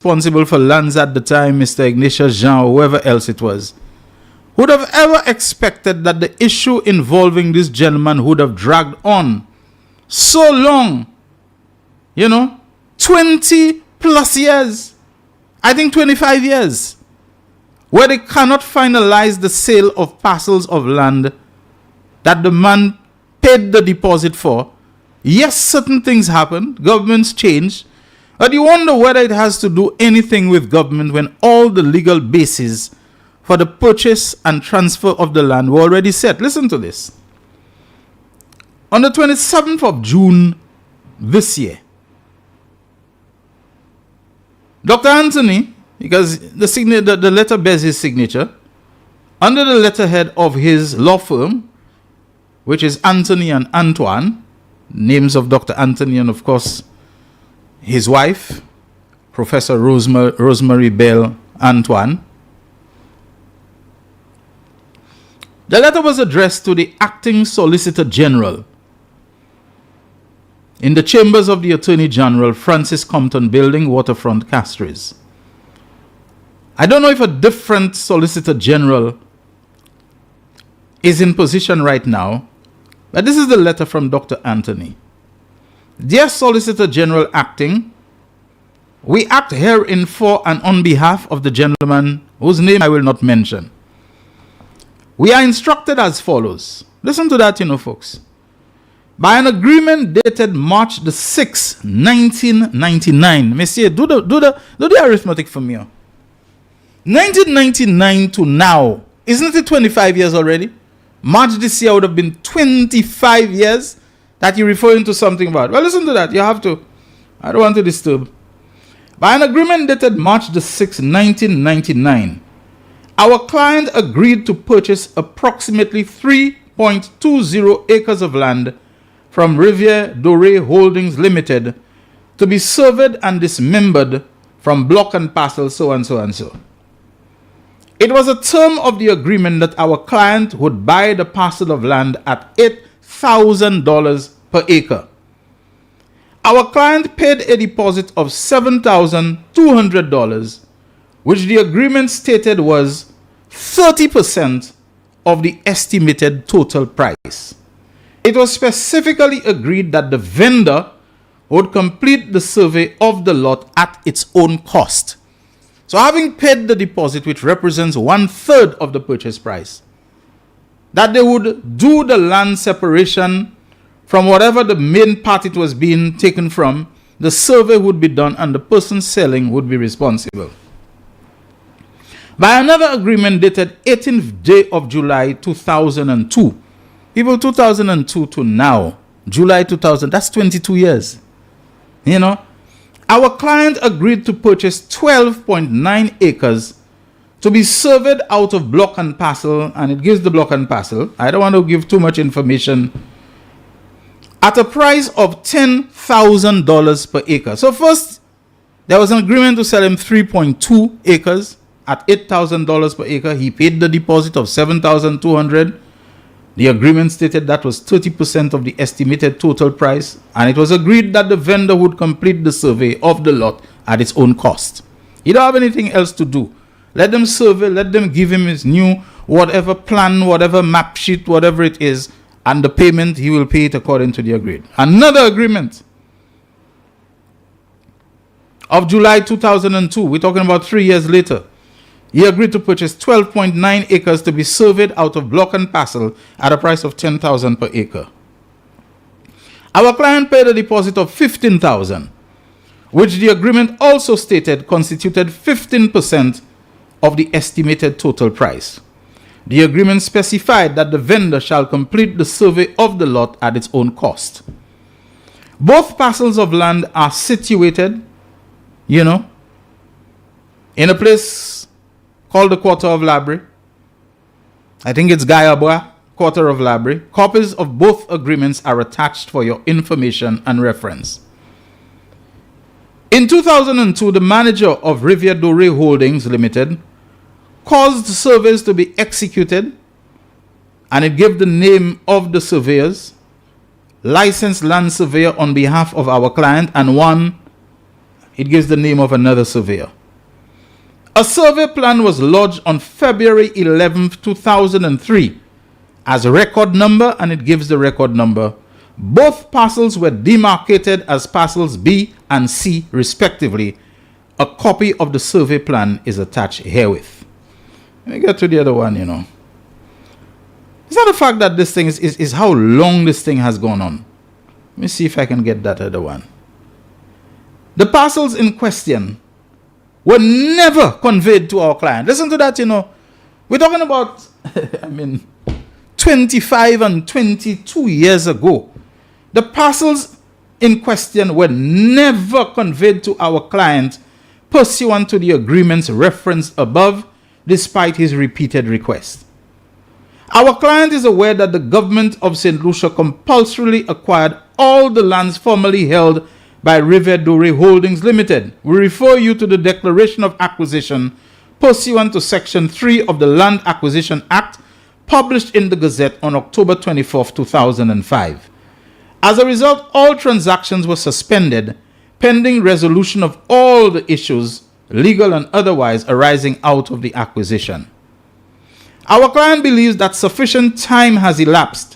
responsible for lands at the time, Mr. Ignatius Jean, or whoever else it was, would have ever expected that the issue involving this gentleman would have dragged on so long, 20 plus years, I think 25 years, where they cannot finalize the sale of parcels of land that the man paid the deposit for. Yes, certain things happen, governments change, but you wonder whether it has to do anything with government when all the legal bases for the purchase and transfer of the land were already set. Listen to this. On the 27th of June this year, Dr. Anthony, because the letter bears his signature, under the letterhead of his law firm, which is Anthony and Antoine, names of Dr. Anthony and of course his wife, Professor Rosemary Bell Antoine. The letter was addressed to the Acting Solicitor General in the chambers of the Attorney General, Francis Compton Building, Waterfront, Castries. I don't know if a different Solicitor General is in position right now, but this is the letter from Dr. Anthony. Dear Solicitor General Acting, we act herein for and on behalf of the gentleman whose name I will not mention. We are instructed as follows. Listen to that, folks. By an agreement dated March the 6th, 1999. Messieurs, do the arithmetic for me. 1999 to now. Isn't it 25 years already? March this year would have been 25 years that you're referring to something about. Well, listen to that. You have to. I don't want to disturb. By an agreement dated March the 6th, 1999, our client agreed to purchase approximately 3.20 acres of land from Riviere Doré Holdings Limited to be surveyed and dismembered from block and parcel so and so and so. It was a term of the agreement that our client would buy the parcel of land at $8,000 per acre. Our client paid a deposit of $7,200, which the agreement stated was 30% of the estimated total price. It was specifically agreed that the vendor would complete the survey of the lot at its own cost. So having paid the deposit, which represents 1/3 of the purchase price, that they would do the land separation from whatever the main part it was being taken from, the survey would be done and the person selling would be responsible. By another agreement dated 18th day of July 2002, people, 2002 to now, July 2000, that's 22 years. Our client agreed to purchase 12.9 acres to be surveyed out of block and parcel, and it gives the block and parcel. I don't want to give too much information. At a price of $10,000 per acre. So first, there was an agreement to sell him 3.2 acres at $8,000 per acre. He paid the deposit of $7,200. The agreement stated that was 30% of the estimated total price, and it was agreed that the vendor would complete the survey of the lot at its own cost. You don't have anything else to do. Let them survey, let them give him his new whatever plan, whatever map sheet, whatever it is, and the payment, he will pay it according to the agreed. Another agreement of July 2002, we're talking about 3 years later. He agreed to purchase 12.9 acres to be surveyed out of block and parcel at a price of $10,000 per acre. Our client paid a deposit of $15,000, which the agreement also stated constituted 15% of the estimated total price. The agreement specified that the vendor shall complete the survey of the lot at its own cost. Both parcels of land are situated, in a place called the Quarter of Labrie. I think it's Guyabwa, Quarter of Labrie. Copies of both agreements are attached for your information and reference. In 2002, the manager of Riviere Doré Holdings Limited caused surveys to be executed, and it gave the name of the surveyors, licensed land surveyor on behalf of our client, and one It gives the name of another surveyor. A survey plan was lodged on February 11th, 2003 as a record number, and it gives the record number. Both parcels were demarcated as parcels B and C respectively. A copy of the survey plan is attached herewith. Let me get to the other one, It's not the fact that this thing is how long this thing has gone on. Let me see if I can get that other one. The parcels in question were never conveyed to our client. Listen to that, We're talking about, 25 and 22 years ago. The parcels in question were never conveyed to our client pursuant to the agreements referenced above, despite his repeated requests. Our client is aware that the government of St. Lucia compulsorily acquired all the lands formerly held by River Dore Holdings Limited. We refer you to the Declaration of Acquisition pursuant to Section 3 of the Land Acquisition Act, published in the Gazette on October 24, 2005. As a result, all transactions were suspended pending resolution of all the issues, legal and otherwise, arising out of the acquisition. Our client believes that sufficient time has elapsed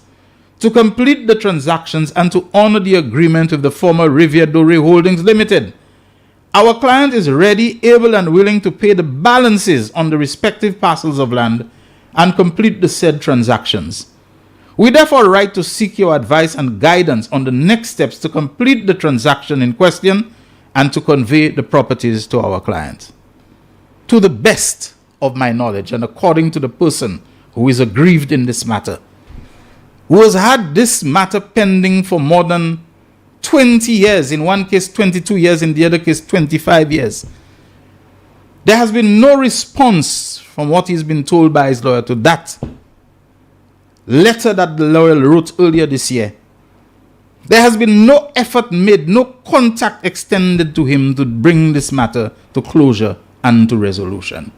to complete the transactions and to honor the agreement with the former Riviera Dore Holdings Limited. Our client is ready, able, and willing to pay the balances on the respective parcels of land and complete the said transactions. We therefore write to seek your advice and guidance on the next steps to complete the transaction in question and to convey the properties to our client. To the best of my knowledge, and according to the person who is aggrieved in this matter, who has had this matter pending for more than 20 years, in one case 22 years, in the other case 25 years, there has been no response from what he's been told by his lawyer to that letter that the lawyer wrote earlier this year. There has been no effort made, no contact extended to him to bring this matter to closure and to resolution.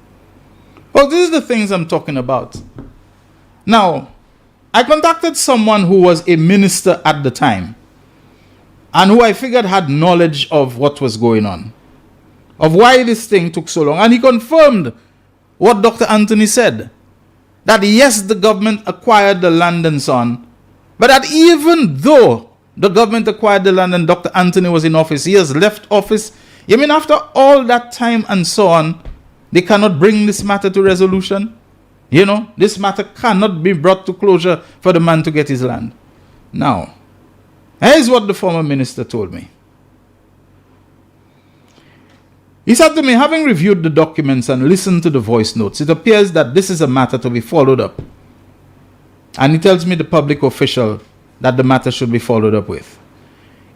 Well, these are the things I'm talking about. Now, I contacted someone who was a minister at the time and who I figured had knowledge of what was going on, of why this thing took so long. And he confirmed what Dr. Anthony said, that yes, the government acquired the land and so on, but that even though the government acquired the land and Dr. Anthony was in office, he has left office. You mean after all that time and so on, they cannot bring this matter to resolution? This matter cannot be brought to closure for the man to get his land. Now, here's what the former minister told me. He said to me, having reviewed the documents and listened to the voice notes, it appears that this is a matter to be followed up. And he tells me, the public official, that the matter should be followed up with.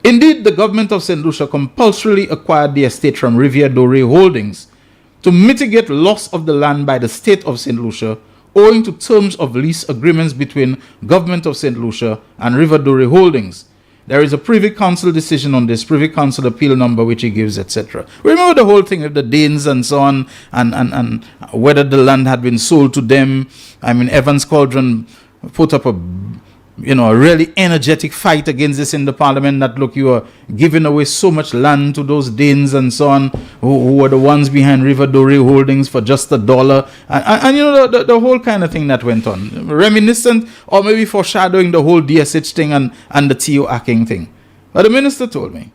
Indeed, the government of St. Lucia compulsorily acquired the estate from Riviera Dore Holdings to mitigate loss of the land by the state of St. Lucia, owing to terms of lease agreements between government of St. Lucia and Riviera Dore Holdings. There is a Privy Council decision on this, Privy Council appeal number which he gives, etc. Remember the whole thing with the Danes and so on, and whether the land had been sold to them. Evans Cauldron put up a really energetic fight against this in the parliament, that look, you are giving away so much land to those Danes and so on, who were the ones behind River Dore Holdings for just $1. And the whole kind of thing that went on. Reminiscent or maybe foreshadowing the whole DSH thing and the T.O. Aking thing. But the minister told me,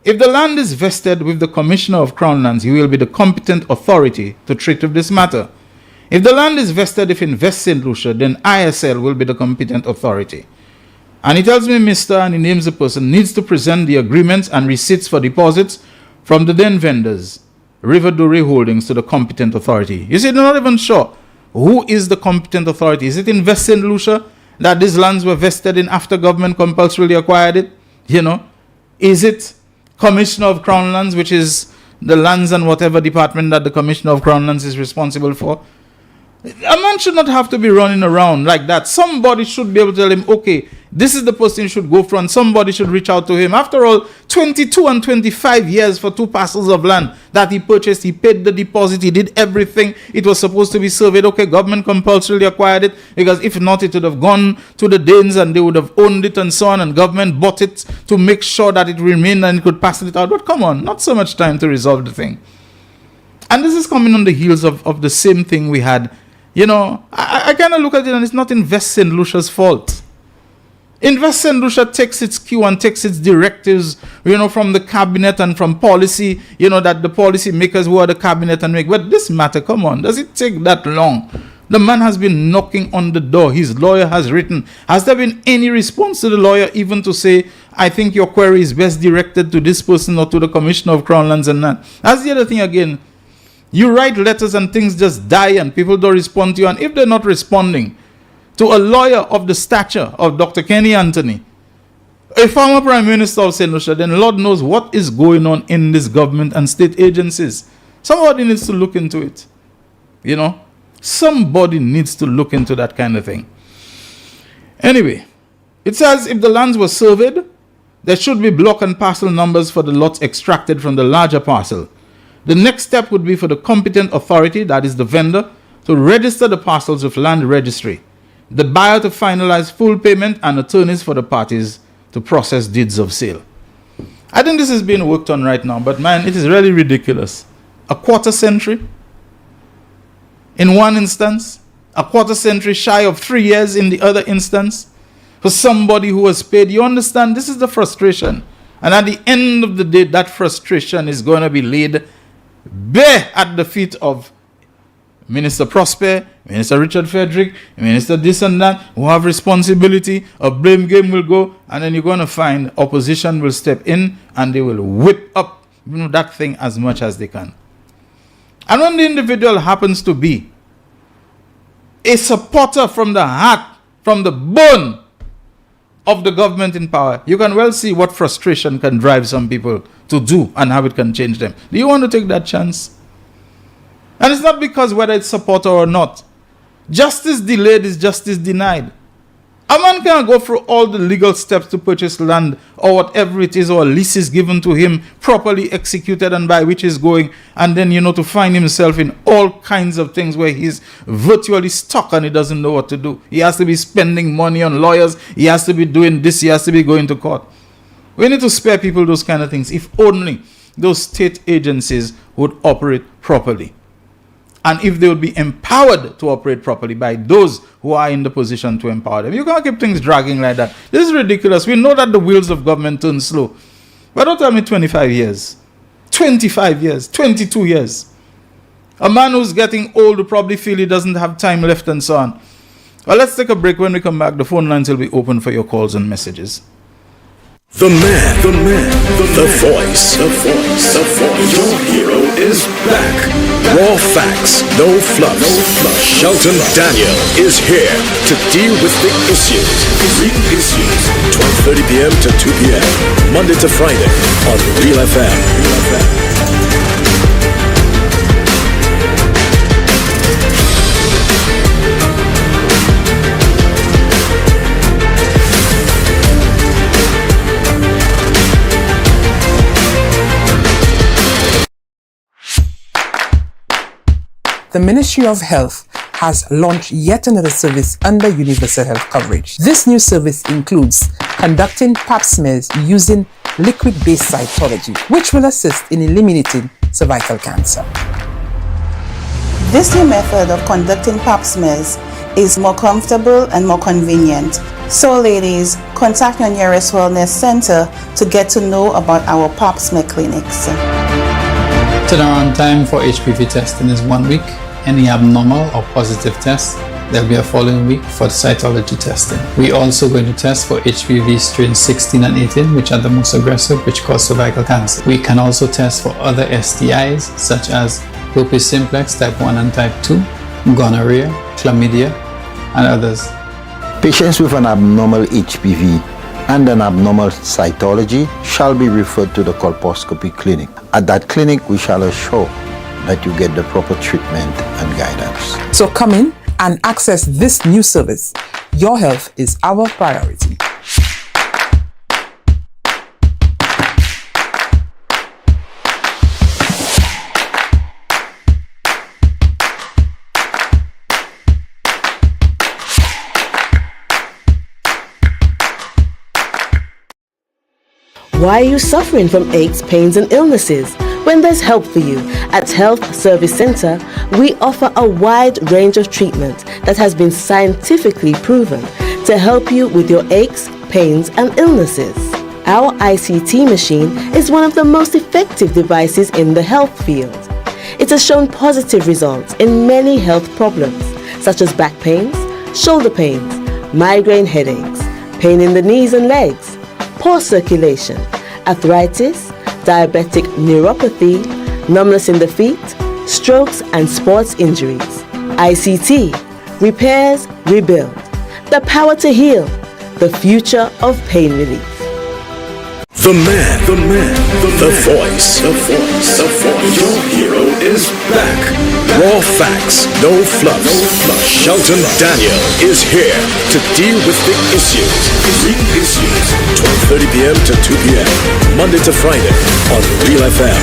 if the land is vested with the Commissioner of Crown Lands, he will be the competent authority to treat with this matter. If the land is vested, if in West St. Lucia, then ISL will be the competent authority. And he tells me, Mr. and he names the person, needs to present the agreements and receipts for deposits from the then vendors, River Dore Holdings, to the competent authority. You see, they're not even sure who is the competent authority. Is it in West St. Lucia that these lands were vested in after government compulsorily acquired it? Is it Commissioner of Crown Lands, which is the lands and whatever department that the Commissioner of Crown Lands is responsible for? A man should not have to be running around like that. Somebody should be able to tell him, okay, this is the person you should go for, and somebody should reach out to him. After all, 22 and 25 years for 2 parcels of land that he purchased. He paid the deposit. He did everything. It was supposed to be surveyed. Okay, government compulsorily acquired it, because if not, it would have gone to the Danes and they would have owned it and so on, and government bought it to make sure that it remained and it could pass it out. But come on, not so much time to resolve the thing. And this is coming on the heels of the same thing we had. You know, I kind of look at it, and it's not Invest St. Lucia's fault. Invest St. Lucia takes its cue and takes its directives, you know, from the cabinet and from policy, you know, that the policy makers who are the cabinet and make. But this matter, come on, does it take that long? The man has been knocking on the door. His lawyer has written. Has there been any response to the lawyer, even to say, I think your query is best directed to this person or to the Commissioner of Crown Lands and that? That's the other thing again. You write letters and things just die and people don't respond to you. And if they're not responding to a lawyer of the stature of Dr. Kenny Anthony, a former Prime Minister of St. Lucia, then Lord knows what is going on in this government and state agencies. Somebody needs to look into it. You know, somebody needs to look into that kind of thing. Anyway, it says if the lands were surveyed, there should be block and parcel numbers for the lots extracted from the larger parcel. The next step would be for the competent authority, that is the vendor, to register the parcels with land registry, the buyer to finalize full payment, and attorneys for the parties to process deeds of sale. I think this is being worked on right now, but man, it is really ridiculous. A quarter century in one instance, a quarter century shy of 3 years in the other instance, for somebody who was paid. You understand, this is the frustration. And at the end of the day, that frustration is going to be laid bare at the feet of Minister Prosper, Minister Richard Frederick, Minister this and that, who have responsibility. A blame game will go, and then you're going to find opposition will step in and they will whip up, you know, that thing as much as they can. And when the individual happens to be a supporter from the heart, from the bone of the government in power, you can well see what frustration can drive some people to do and how it can change them. Do you want to take that chance? And it's not because whether it's supporter or not. Justice delayed is justice denied. A man can't go through all the legal steps to purchase land or whatever it is, or leases given to him, properly executed and by which he's going, and then, you know, to find himself in all kinds of things where he's virtually stuck and he doesn't know what to do. He has to be spending money on lawyers. He has to be doing this. He has to be going to court. We need to spare people those kind of things. If only those state agencies would operate properly. And if they would be empowered to operate properly by those who are in the position to empower them. You can't keep things dragging like that. This is ridiculous. We know that the wheels of government turn slow. But don't tell me 25 years. 25 years. 22 years. A man who's getting old will probably feel he doesn't have time left and so on. Well, let's take a break. When we come back, the phone lines will be open for your calls and messages. The man, the voice. Your hero is back. Raw facts, no fluff. Shelton Daniel is here to deal with the issues. Real issues. 12:30 p.m. to 2 p.m. Monday to Friday on Real FM. The Ministry of Health has launched yet another service under Universal Health Coverage. This new service includes conducting pap smears using liquid-based cytology, which will assist in eliminating cervical cancer. This new method of conducting pap smears is more comfortable and more convenient. So ladies, contact your nearest wellness center to get to know about our pap smear clinics. Turnaround time for HPV testing is 1 week. Any abnormal or positive test, there'll be a following week for the cytology testing. We're also going to test for HPV strains 16 and 18, which are the most aggressive, which cause cervical cancer. We can also test for other STIs, such as herpes simplex type 1 and type 2, gonorrhea, chlamydia, and others. Patients with an abnormal HPV and an abnormal cytology shall be referred to the colposcopy clinic. At that clinic, we shall assure that you get the proper treatment and guidance. So come in and access this new service. Your health is our priority. Why are you suffering from aches, pains, and illnesses? When there's help for you. At Health Service Center, we offer a wide range of treatment that has been scientifically proven to help you with your aches, pains, and illnesses. Our ICT machine is one of the most effective devices in the health field. It has shown positive results in many health problems, such as back pains, shoulder pains, migraine headaches, pain in the knees and legs, poor circulation, arthritis, diabetic neuropathy, numbness in the feet, strokes and sports injuries. ICT, repairs, rebuild. The power to heal, the future of pain relief. The voice. Your hero is back. Raw facts, no fluff. Shelton Daniel is here to deal with the issues. 12:30 p.m. to 2 p.m. Monday to Friday on Real FM.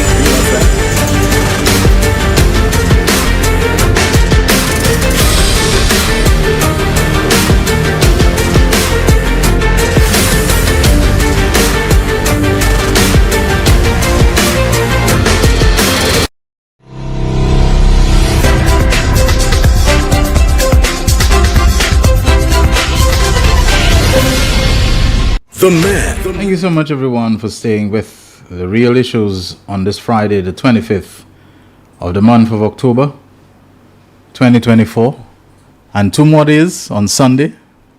Thank you so much, everyone, for staying with the real issues on this Friday, the 25th of the month of October 2024. And 2 more days on Sunday,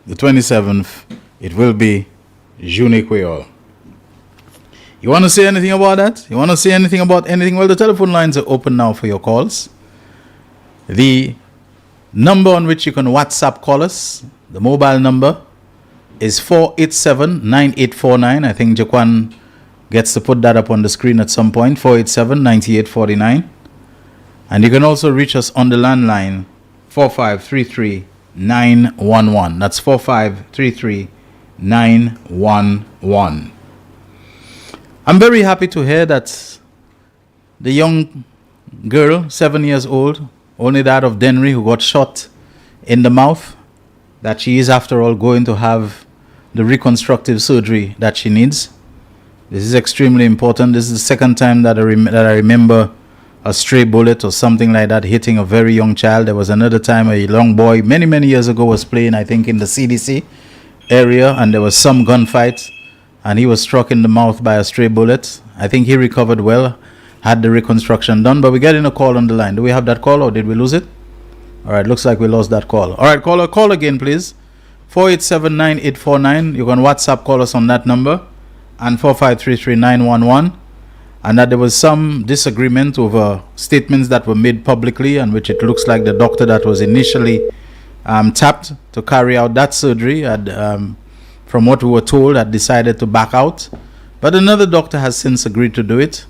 the 27th, it will be Journée Creole. You want to say anything about that? You want to say anything about anything? Well, the telephone lines are open now for your calls. The number on which you can WhatsApp call us, the mobile number, is 487-9849. I think Jaquan gets to put that up on the screen at some point. 487-9849. And you can also reach us on the landline 4533-911. That's 4533-911. I'm very happy to hear that the young girl, 7 years old, only that of Denry, who got shot in the mouth, that she is after all going to have the reconstructive surgery that she needs. This is extremely important. This is the second time that I remember a stray bullet or something like that hitting a very young child. There was another time a young boy many years ago was playing, I think, in the CDC area, and there was some gunfight, and he was struck in the mouth by a stray bullet. I think he recovered well, had the reconstruction done, but we're getting a call on the line. Do we have that call, or did we lose it? All right, looks like we lost that call. All right, caller, call again, please. 487-9849. You can WhatsApp call us on that number, and 4533-911. And that there was some disagreement over statements that were made publicly, and which it looks like the doctor that was initially tapped to carry out that surgery had, from what we were told, had decided to back out. But another doctor has since agreed to do it.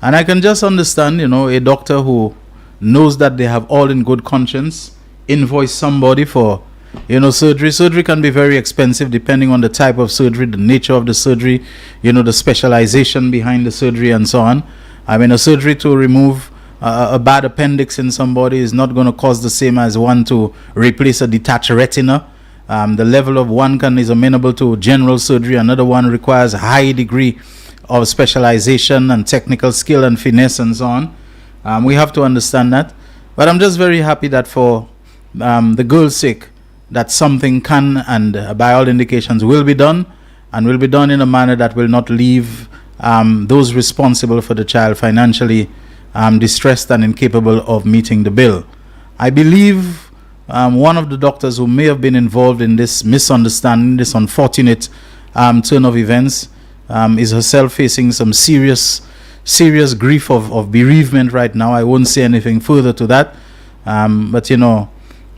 And I can just understand, a doctor who knows that they have all in good conscience invoice somebody for surgery. Surgery can be very expensive depending on the type of surgery, the nature of the surgery, the specialization behind the surgery and so on. I mean, a surgery to remove a bad appendix in somebody is not going to cost the same as one to replace a detached retina. The level of one is amenable to general surgery. Another one requires a high degree of specialization and technical skill and finesse and so on. We have to understand that. But I'm just very happy that for the girl's sake, that something can and by all indications will be done, and will be done in a manner that will not leave those responsible for the child financially distressed and incapable of meeting the bill. I believe one of the doctors who may have been involved in this misunderstanding, this unfortunate turn of events, is herself facing some serious grief of bereavement right now. I won't say anything further to that, but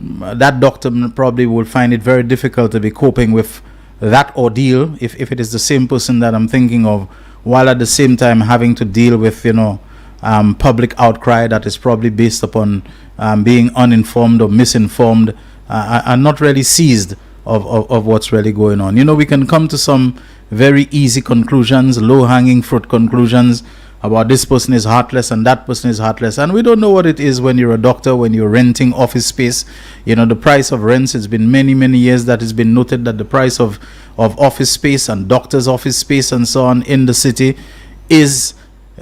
that doctor probably will find it very difficult to be coping with that ordeal if it is the same person that I'm thinking of, while at the same time having to deal with public outcry that is probably based upon being uninformed or misinformed, and not really seized of what's really going on. We can come to some very easy conclusions, low-hanging fruit conclusions about this person is heartless and that person is heartless, and we don't know what it is when you're a doctor, when you're renting office space. The price of rents, it's been many years that it's been noted that the price of office space and doctors' office space and so on in the city is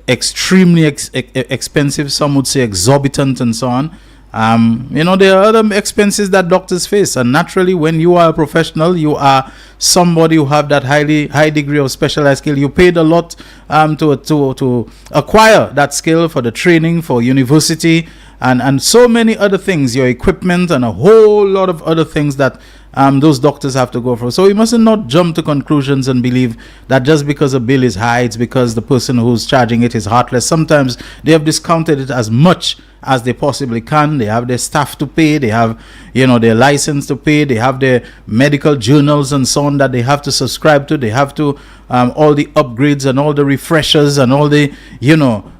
extremely expensive. Some would say exorbitant and so on. There are other expenses that doctors face, and naturally, when you are a professional, you are somebody who have that high degree of specialized skill. You paid a lot to acquire that skill, for the training, for university, and so many other things, your equipment, and a whole lot of other things that those doctors have to go through. So we must not jump to conclusions and believe that just because a bill is high, it's because the person who's charging it is heartless. Sometimes they have discounted it as much as they possibly can. They have their staff to pay, they have their license to pay, they have their medical journals and so on that they have to subscribe to, they have to all the upgrades and all the refreshers and all the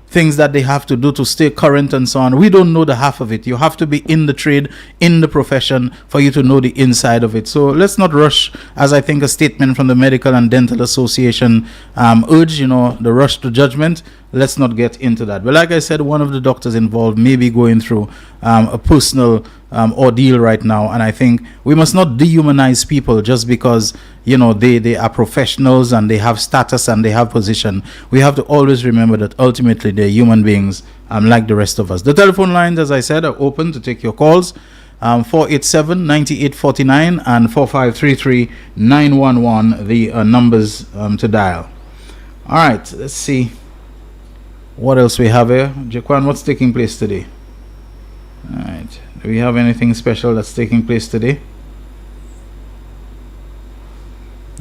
things that they have to do to stay current and so on. We don't know the half of it. You have to be in the trade, in the profession, for you to know the inside of it. So let's not rush, as I think a statement from the Medical and Dental Association urged, the rush to judgment. Let's not get into that. But like I said, one of the doctors involved may be going through a personal ordeal right now, and I think we must not dehumanize people just because they are professionals and they have status and they have position. We have to always remember that ultimately they're human beings, like the rest of us. The telephone lines, as I said, are open to take your calls. 487-9849 and 4533-911, the numbers to dial. All right, let's see what else we have here. Jaquan, what's taking place today? All right, do we have anything special that's taking place today?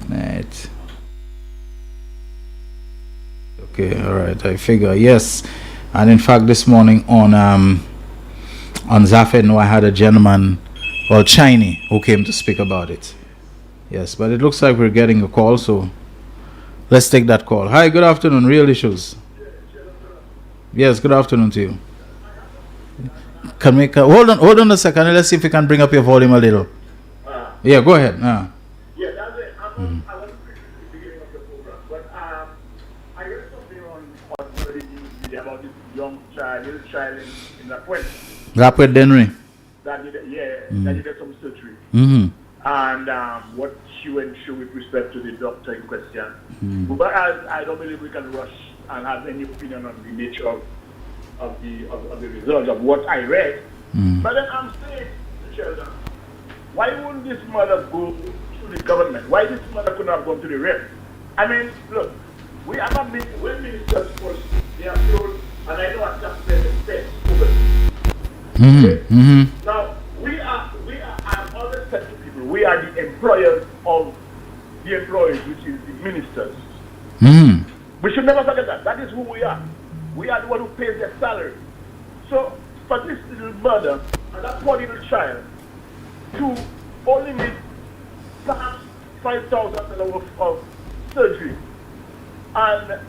Right. Okay, all right, I figure, yes. And in fact, this morning on Zafed, I had a gentleman called Chiney who came to speak about it. Yes, but it looks like we're getting a call, so let's take that call. Hi, good afternoon, Real Issues. Yes, good afternoon to you. Can we hold on a second, let's see if we can bring up your volume a little. Yeah, go ahead. Yeah, that's it. I wasn't at the beginning of the program, but I heard something on the news about this little child in Rapid Denry. That needed some surgery. And what she went through with respect to the doctor in question. But I don't believe we can rush and have any opinion on the nature of the result of what I read. But then I'm saying to Shelton, why wouldn't this mother go to the government? Why this mother couldn't have gone to the rep? I mean, look, we have a when ministers first, they are told, and I know I just said the Now, I've always said to people, we are the employers of the employees, which is the ministers. We should never forget that. That is who we are. We are the one who pays their salary. So, for this little mother and that poor little child to only need perhaps $5,000 of surgery, and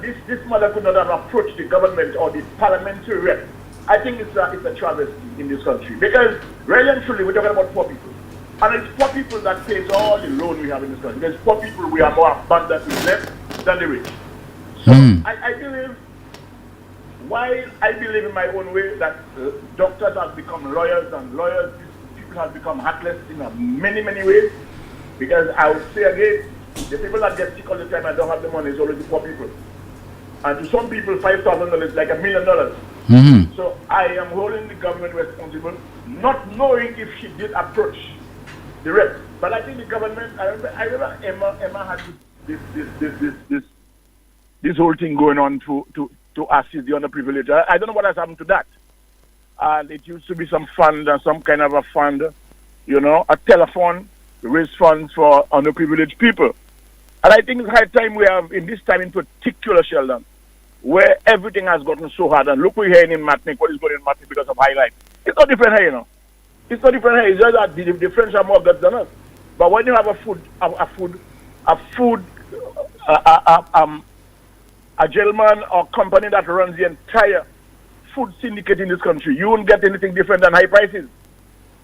this mother could not have approached the government or the parliamentary rep, I think it's a travesty in this country. Because really and truly, we're talking about poor people. And it's poor people that pays all the loan we have in this country. Because poor people, we are more abundant with them than the rich. So I believe, while I believe in my own way that doctors have become lawyers, and lawyers, people have become heartless in many ways. Because I would say again, the people that get sick all the time and don't have the money is always the poor people. And to some people, $5,000 is like $1 million. So I am holding the government responsible, not knowing if she did approach the rep. But I think the government, I remember Emma had this whole thing going on to assist the underprivileged. I don't know what has happened to that. And it used to be some fund, some kind of a fund, a telephone to raise funds for underprivileged people. And I think it's high time we have, in this time in particular, Sheldon, where everything has gotten so hard. And look, we're hearing in Matnik, what is going on in Matnik because of high life. It's not different here, It's not different here. It's just that the French are more guts than us. But when you have a gentleman or company that runs the entire food syndicate in this country, you won't get anything different than high prices.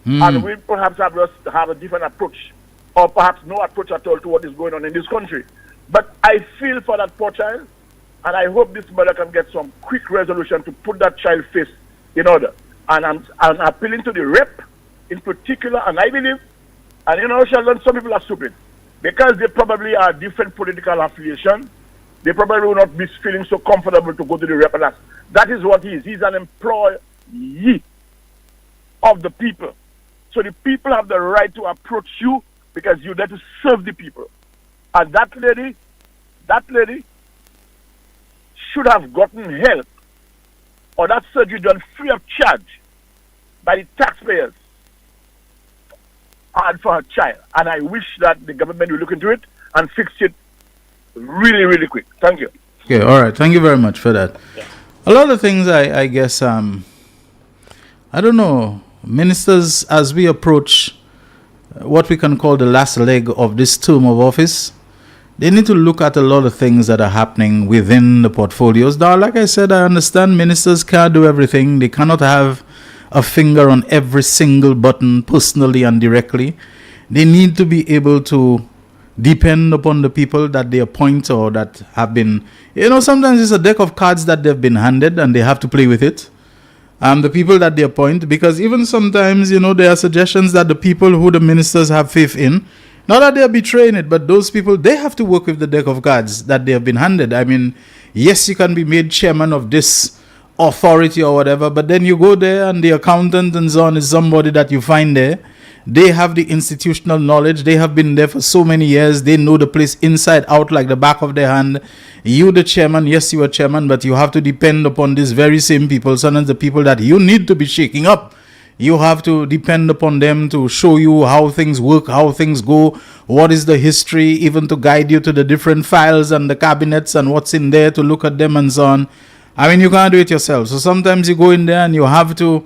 And we perhaps have a different approach, or perhaps no approach at all to what is going on in this country. But I feel for that poor child, and I hope this mother can get some quick resolution to put that child's face in order. And I'm appealing to the rep in particular, and I believe, and you know, Sheldon, some people are stupid. Because they probably are different political affiliation, they probably will not be feeling so comfortable to go to the rep and ask. That is what he is. He's an employee of the people. So the people have the right to approach you because you're there to serve the people. And that lady should have gotten help or that surgery done free of charge by the taxpayers and for her child. And I wish that the government will look into it and fix it really, really quick. Thank you. Okay, all right. Thank you very much for that. Yeah. A lot of things, I guess, I don't know, ministers, as we approach what we can call the last leg of this term of office, they need to look at a lot of things that are happening within the portfolios. Now, like I said, I understand ministers can't do everything. They cannot have a finger on every single button personally and directly. They need to be able to depend upon the people that they appoint or that have been, sometimes it's a deck of cards that they've been handed and they have to play with it. The people that they appoint, because even sometimes, there are suggestions that the people who the ministers have faith in, not that they are betraying it, but those people, they have to work with the deck of cards that they have been handed. I mean, yes, you can be made chairman of this authority or whatever, but then you go there and the accountant and so on is somebody that you find there. They have the institutional knowledge. They have been there for so many years. They know the place inside out like the back of their hand. You, the chairman, yes, you are chairman, but you have to depend upon these very same people, sometimes the people that you need to be shaking up. You have to depend upon them to show you how things work, how things go, what is the history, even to guide you to the different files and the cabinets and what's in there to look at them and so on. I mean, you can't do it yourself. So sometimes you go in there and you have to,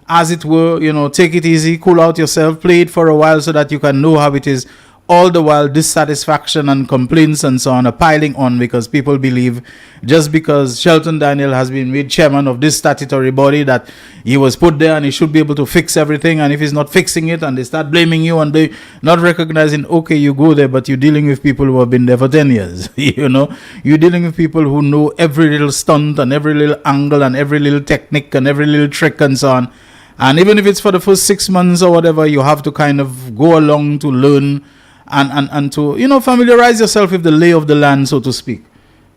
as it were, take it easy, cool out yourself, play it for a while so that you can know how it is. All the while, dissatisfaction and complaints and so on are piling on because people believe just because Shelton Daniel has been made chairman of this statutory body that he was put there and he should be able to fix everything. And if he's not fixing it and they start blaming you and they not recognizing, okay, you go there, but you're dealing with people who have been there for 10 years. You're dealing with people who know every little stunt and every little angle and every little technique and every little trick and so on. And even if it's for the first 6 months or whatever, you have to kind of go along to learn and to, familiarize yourself with the lay of the land, so to speak.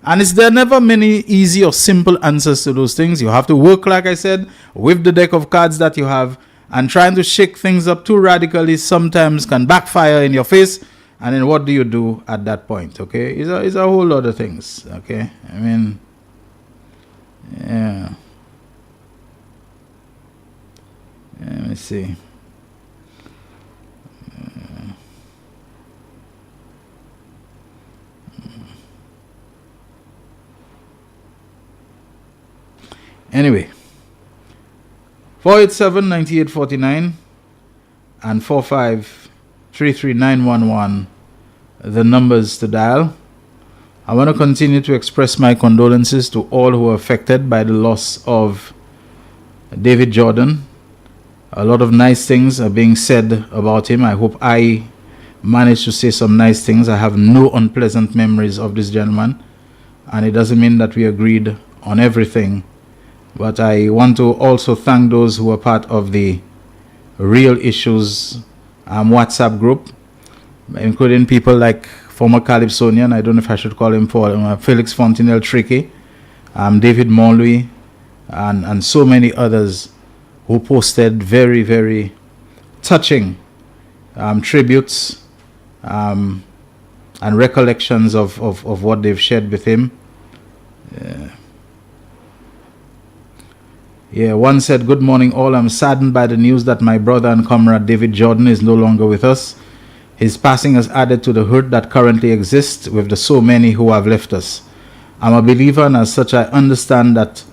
And there are never many easy or simple answers to those things. You have to work, like I said, with the deck of cards that you have, and trying to shake things up too radically sometimes can backfire in your face. And then what do you do at that point? Okay, it's a whole lot of things. Okay, I mean, yeah. Let me see. Anyway, 487-9849 and 4533911, the numbers to dial. I want to continue to express my condolences to all who are affected by the loss of David Jordan. A lot of nice things are being said about him. I hope I managed to say some nice things. I have no unpleasant memories of this gentleman, and it doesn't mean that we agreed on everything. But I want to also thank those who are part of the Real Issues WhatsApp group, including people like former Calypsonian, I don't know if I should call him Felix Fontenelle Tricky, David Monlui, and so many others who posted very, very touching tributes and recollections of what they've shared with him. One said, "Good morning all. I'm saddened by the news that my brother and comrade David Jordan is no longer with us. His passing has added to the hurt that currently exists with the so many who have left us. I'm a believer, and as such I understand that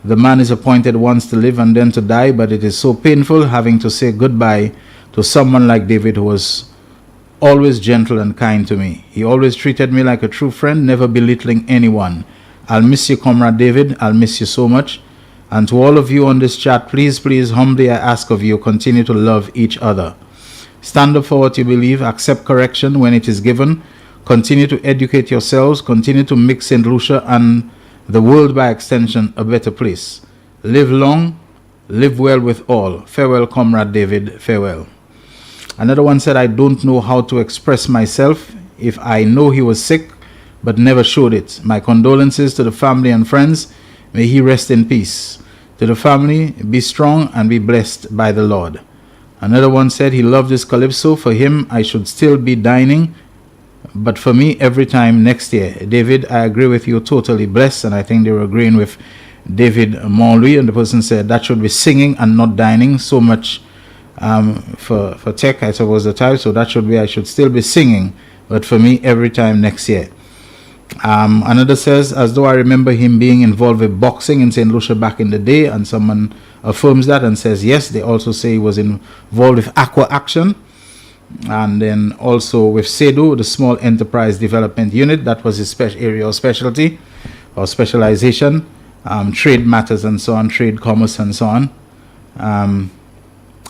the man is appointed once to live and then to die, but it is so painful having to say goodbye to someone like David, who was always gentle and kind to me. He always treated me like a true friend, never belittling anyone. I'll miss you, Comrade David. I'll miss you so much. And to all of you on this chat, please, humbly I ask of you, continue to love each other. Stand up for what you believe. Accept correction when it is given. Continue to educate yourselves. Continue to make St. Lucia and the world by extension a better place. Live long. Live well with all. Farewell, Comrade David. Farewell. Another one said, I don't know how to express myself if I know he was sick, but never showed it. My condolences to the family and friends. May he rest in peace. To the family, be strong and be blessed by the Lord. Another one said he loved his Calypso. For him, I should still be dining, but for me, every time next year. David, I agree with you, totally blessed. And I think they were agreeing with David Monley, and the person said that should be singing and not dining. So much for tech, I suppose, the type. So that should be, I should still be singing, but for me, every time next year. Another says, as though I remember him being involved with boxing in St. Lucia back in the day, and someone affirms that and says yes. They also say he was involved with Aqua Action, and then also with SEDO, the Small Enterprise Development Unit. That was his area of specialty or specialization, trade matters and so on, trade commerce and so on.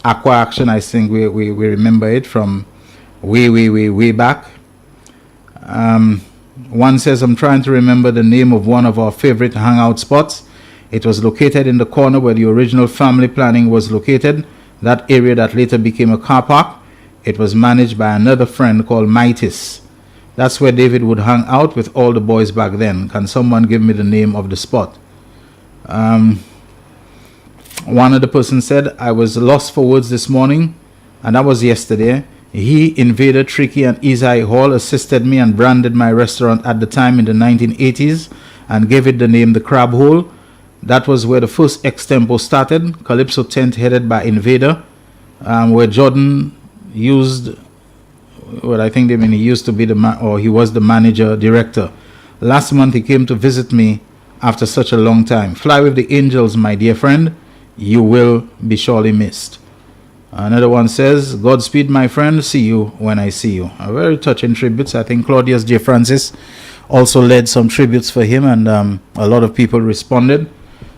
Aqua Action, I think we remember it from way back. One says, I'm trying to remember the name of one of our favorite hangout spots. It was located in the corner where the original family planning was located, that area that later became a car park. It was managed by another friend called Mitis. That's where David would hang out with all the boys back then. Can someone give me the name of the spot? One other person said, I was lost for words this morning, and that was yesterday. He, Invader, Tricky, and Isai Hall assisted me and branded my restaurant at the time in the 1980s and gave it the name The Crab Hole. That was where the first Extempo started, Calypso tent headed by Invader, where Jordan used, well, I think they mean he used to be he was the manager director. Last month he came to visit me after such a long time. Fly with the angels, my dear friend. You will be surely missed. Another one says, Godspeed, my friend. See you when I see you. A very touching tributes. I think Claudius J. Francis also led some tributes for him, and a lot of people responded.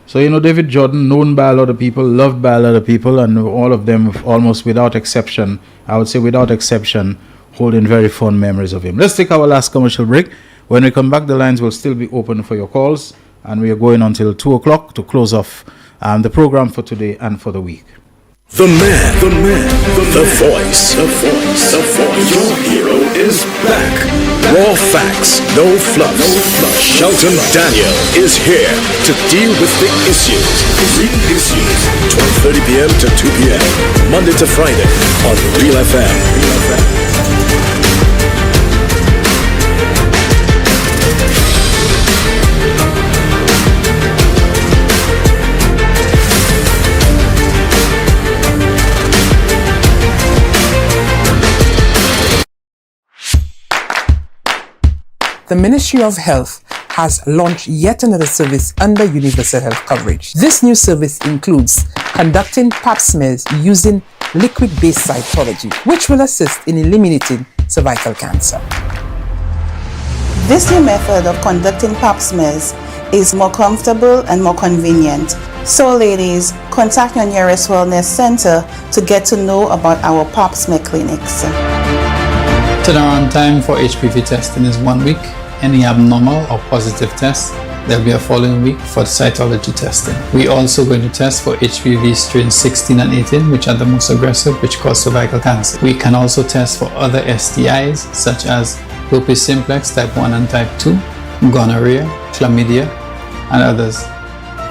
So, David Jordan, known by a lot of people, loved by a lot of people, and all of them, almost without exception, I would say without exception, holding very fond memories of him. Let's take our last commercial break. When we come back, the lines will still be open for your calls, and we are going until 2 o'clock to close off the program for today and for the week. The voice. Your hero is back. Raw facts, no fluff. Shelton Daniel is here to deal with the issues. Real issues. 12:30 p.m. to 2 p.m. Monday to Friday on Real FM. The Ministry of Health has launched yet another service under universal health coverage. This new service includes conducting pap smears using liquid-based cytology, which will assist in eliminating cervical cancer. This new method of conducting pap smears is more comfortable and more convenient. So ladies, contact your nearest wellness center to get to know about our pap smear clinics. Turnaround time for HPV testing is 1 week. Any abnormal or positive test, there will be a following week for the cytology testing. We also going to test for HPV strains 16 and 18, which are the most aggressive, which cause cervical cancer. We can also test for other STIs such as herpes simplex type 1 and type 2, gonorrhea, chlamydia, and others.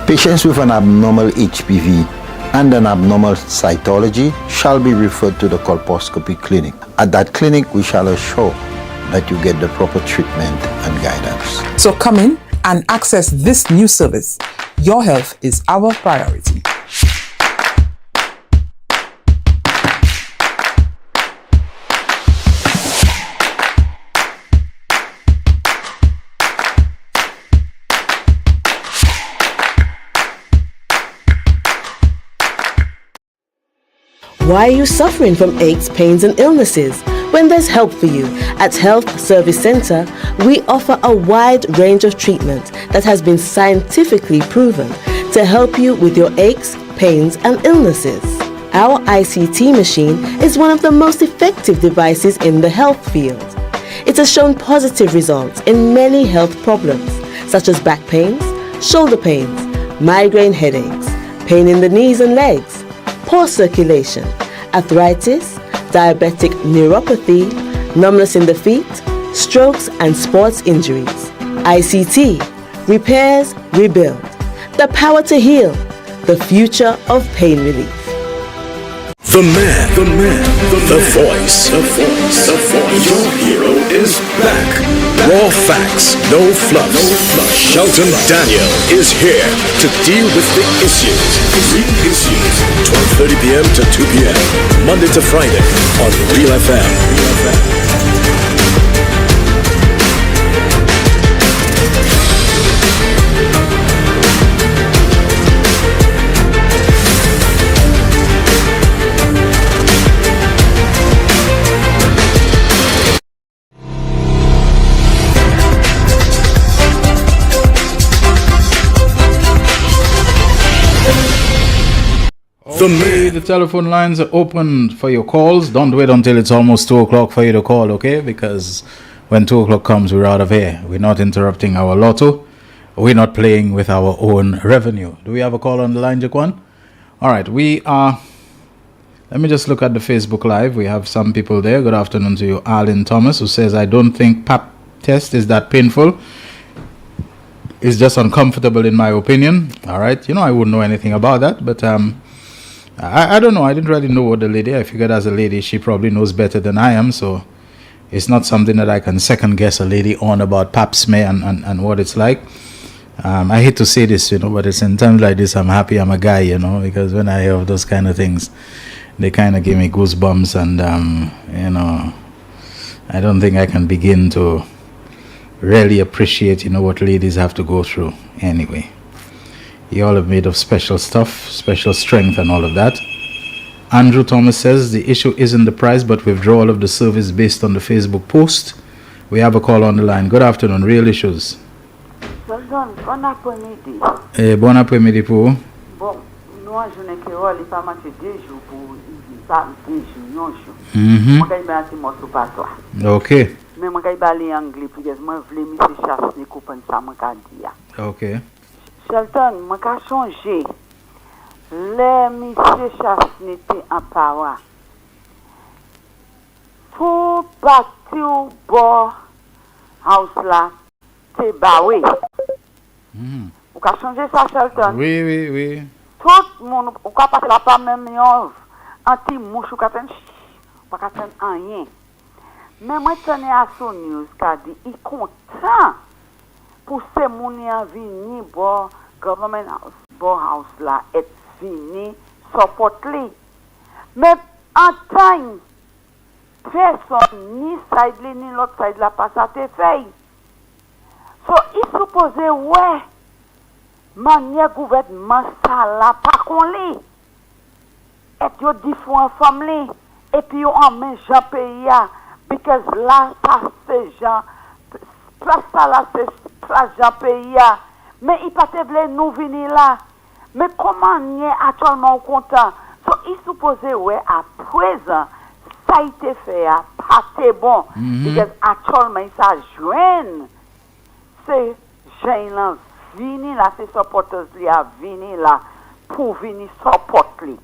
Patients with an abnormal HPV and an abnormal cytology shall be referred to the colposcopy clinic. At that clinic, we shall assure that you get the proper treatment and guidance. So come in and access this new service. Your health is our priority. Why are you suffering from aches, pains, and illnesses? when there's help for you. At Health Service Center, we offer a wide range of treatment that has been scientifically proven to help you with your aches, pains, and illnesses. Our ICT machine is one of the most effective devices in the health field. It has shown positive results in many health problems, such as back pains, shoulder pains, migraine headaches, pain in the knees and legs, poor circulation, arthritis, diabetic neuropathy, numbness in the feet, strokes and sports injuries. ICT, repairs, rebuild. The power to heal, the future of pain relief. The man, the voice. Your hero is back. Raw facts, no fluff. Shelton Daniel is here to deal with the issues. Real issues. 12:30 p.m. to 2 p.m. Monday to Friday on Real FM. The telephone lines are open for your calls. Don't wait until it's almost 2 o'clock for you to call, okay? Because when 2 o'clock comes, we're out of here. We're not interrupting our lotto. We're not playing with our own revenue. Do we have a call on the line, Jaquan? All right, we are... Let me just look at the Facebook Live. We have some people there. Good afternoon to you. Arlene Thomas, who says, I don't think pap test is that painful. It's just uncomfortable in my opinion. All right. I wouldn't know anything about that, but... I don't know. I didn't really know what the lady. I figured as a lady, she probably knows better than I am. So it's not something that I can second guess a lady on about pap smear and what it's like. I hate to say this, but it's in times like this, I'm happy I'm a guy, because when I hear of those kind of things, they kind of give me goosebumps. And, I don't think I can begin to really appreciate, what ladies have to go through anyway. You all have made of special stuff, special strength and all of that. Andrew Thomas says the issue isn't the price but withdrawal of the service based on the Facebook post. We have a call on the line. Good afternoon, Real Issues. Bon après-midi. Bon après-midi pour vous. Bon, nous avons un pas marché 2 jours pour ça, 2 jours, Mhm. Moi, je vais morceau pas toi. Okay. Mais moi, je vais aller en anglais parce que moi, je voulais me chasser coupon ça, moi, dire. Okay. Shelton, moi, j'ai changé. Les monsieur chasse n'était en power. Tout parti au bord house là, c'est baoué. Vous avez changé ça, Shelton? Oui. Tout le monde, vous avez passé la part même anti-mouche, vous avez pas rien. Mais moi, je tenais à son news, car il est content pour ces gens qui venir pour government house là, être fini, supporter. Mais en temps, personne, ni side ni l'autre side là, pas ça te fait. So, il supposé, ouais, manière gouvernement ça là, pas qu'on lit. Et yo différents familles, et puis yo en main Jean pays, because là, ça c'est Jean, place ça là, c'est place Jean pays, mais il pas te vle nous venir là. Mais comment n'y est actuellement content? So, il supposé, ouais, à présent, ça a été fait, pas te bon, because actuellement, il s'est joint. C'est gens vini là, c'est supporters li a vini là pour venir support li.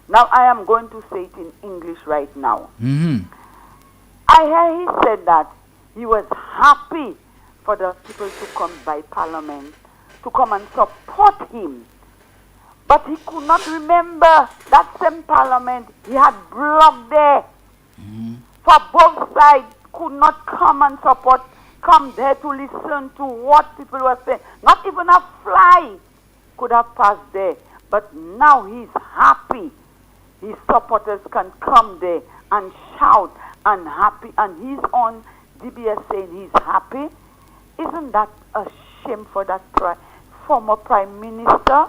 Now I am going to say it in English right now. I hear he said that he was happy for the people to come by parliament to come and support him. But he could not remember that same parliament he had blocked there. For both sides could not come and support, come there to listen to what people were saying. Not even a fly could have passed there. But now he's happy. His supporters can come there and shout and happy. And he's on DBS saying he's happy. Isn't that a shame for that former prime minister?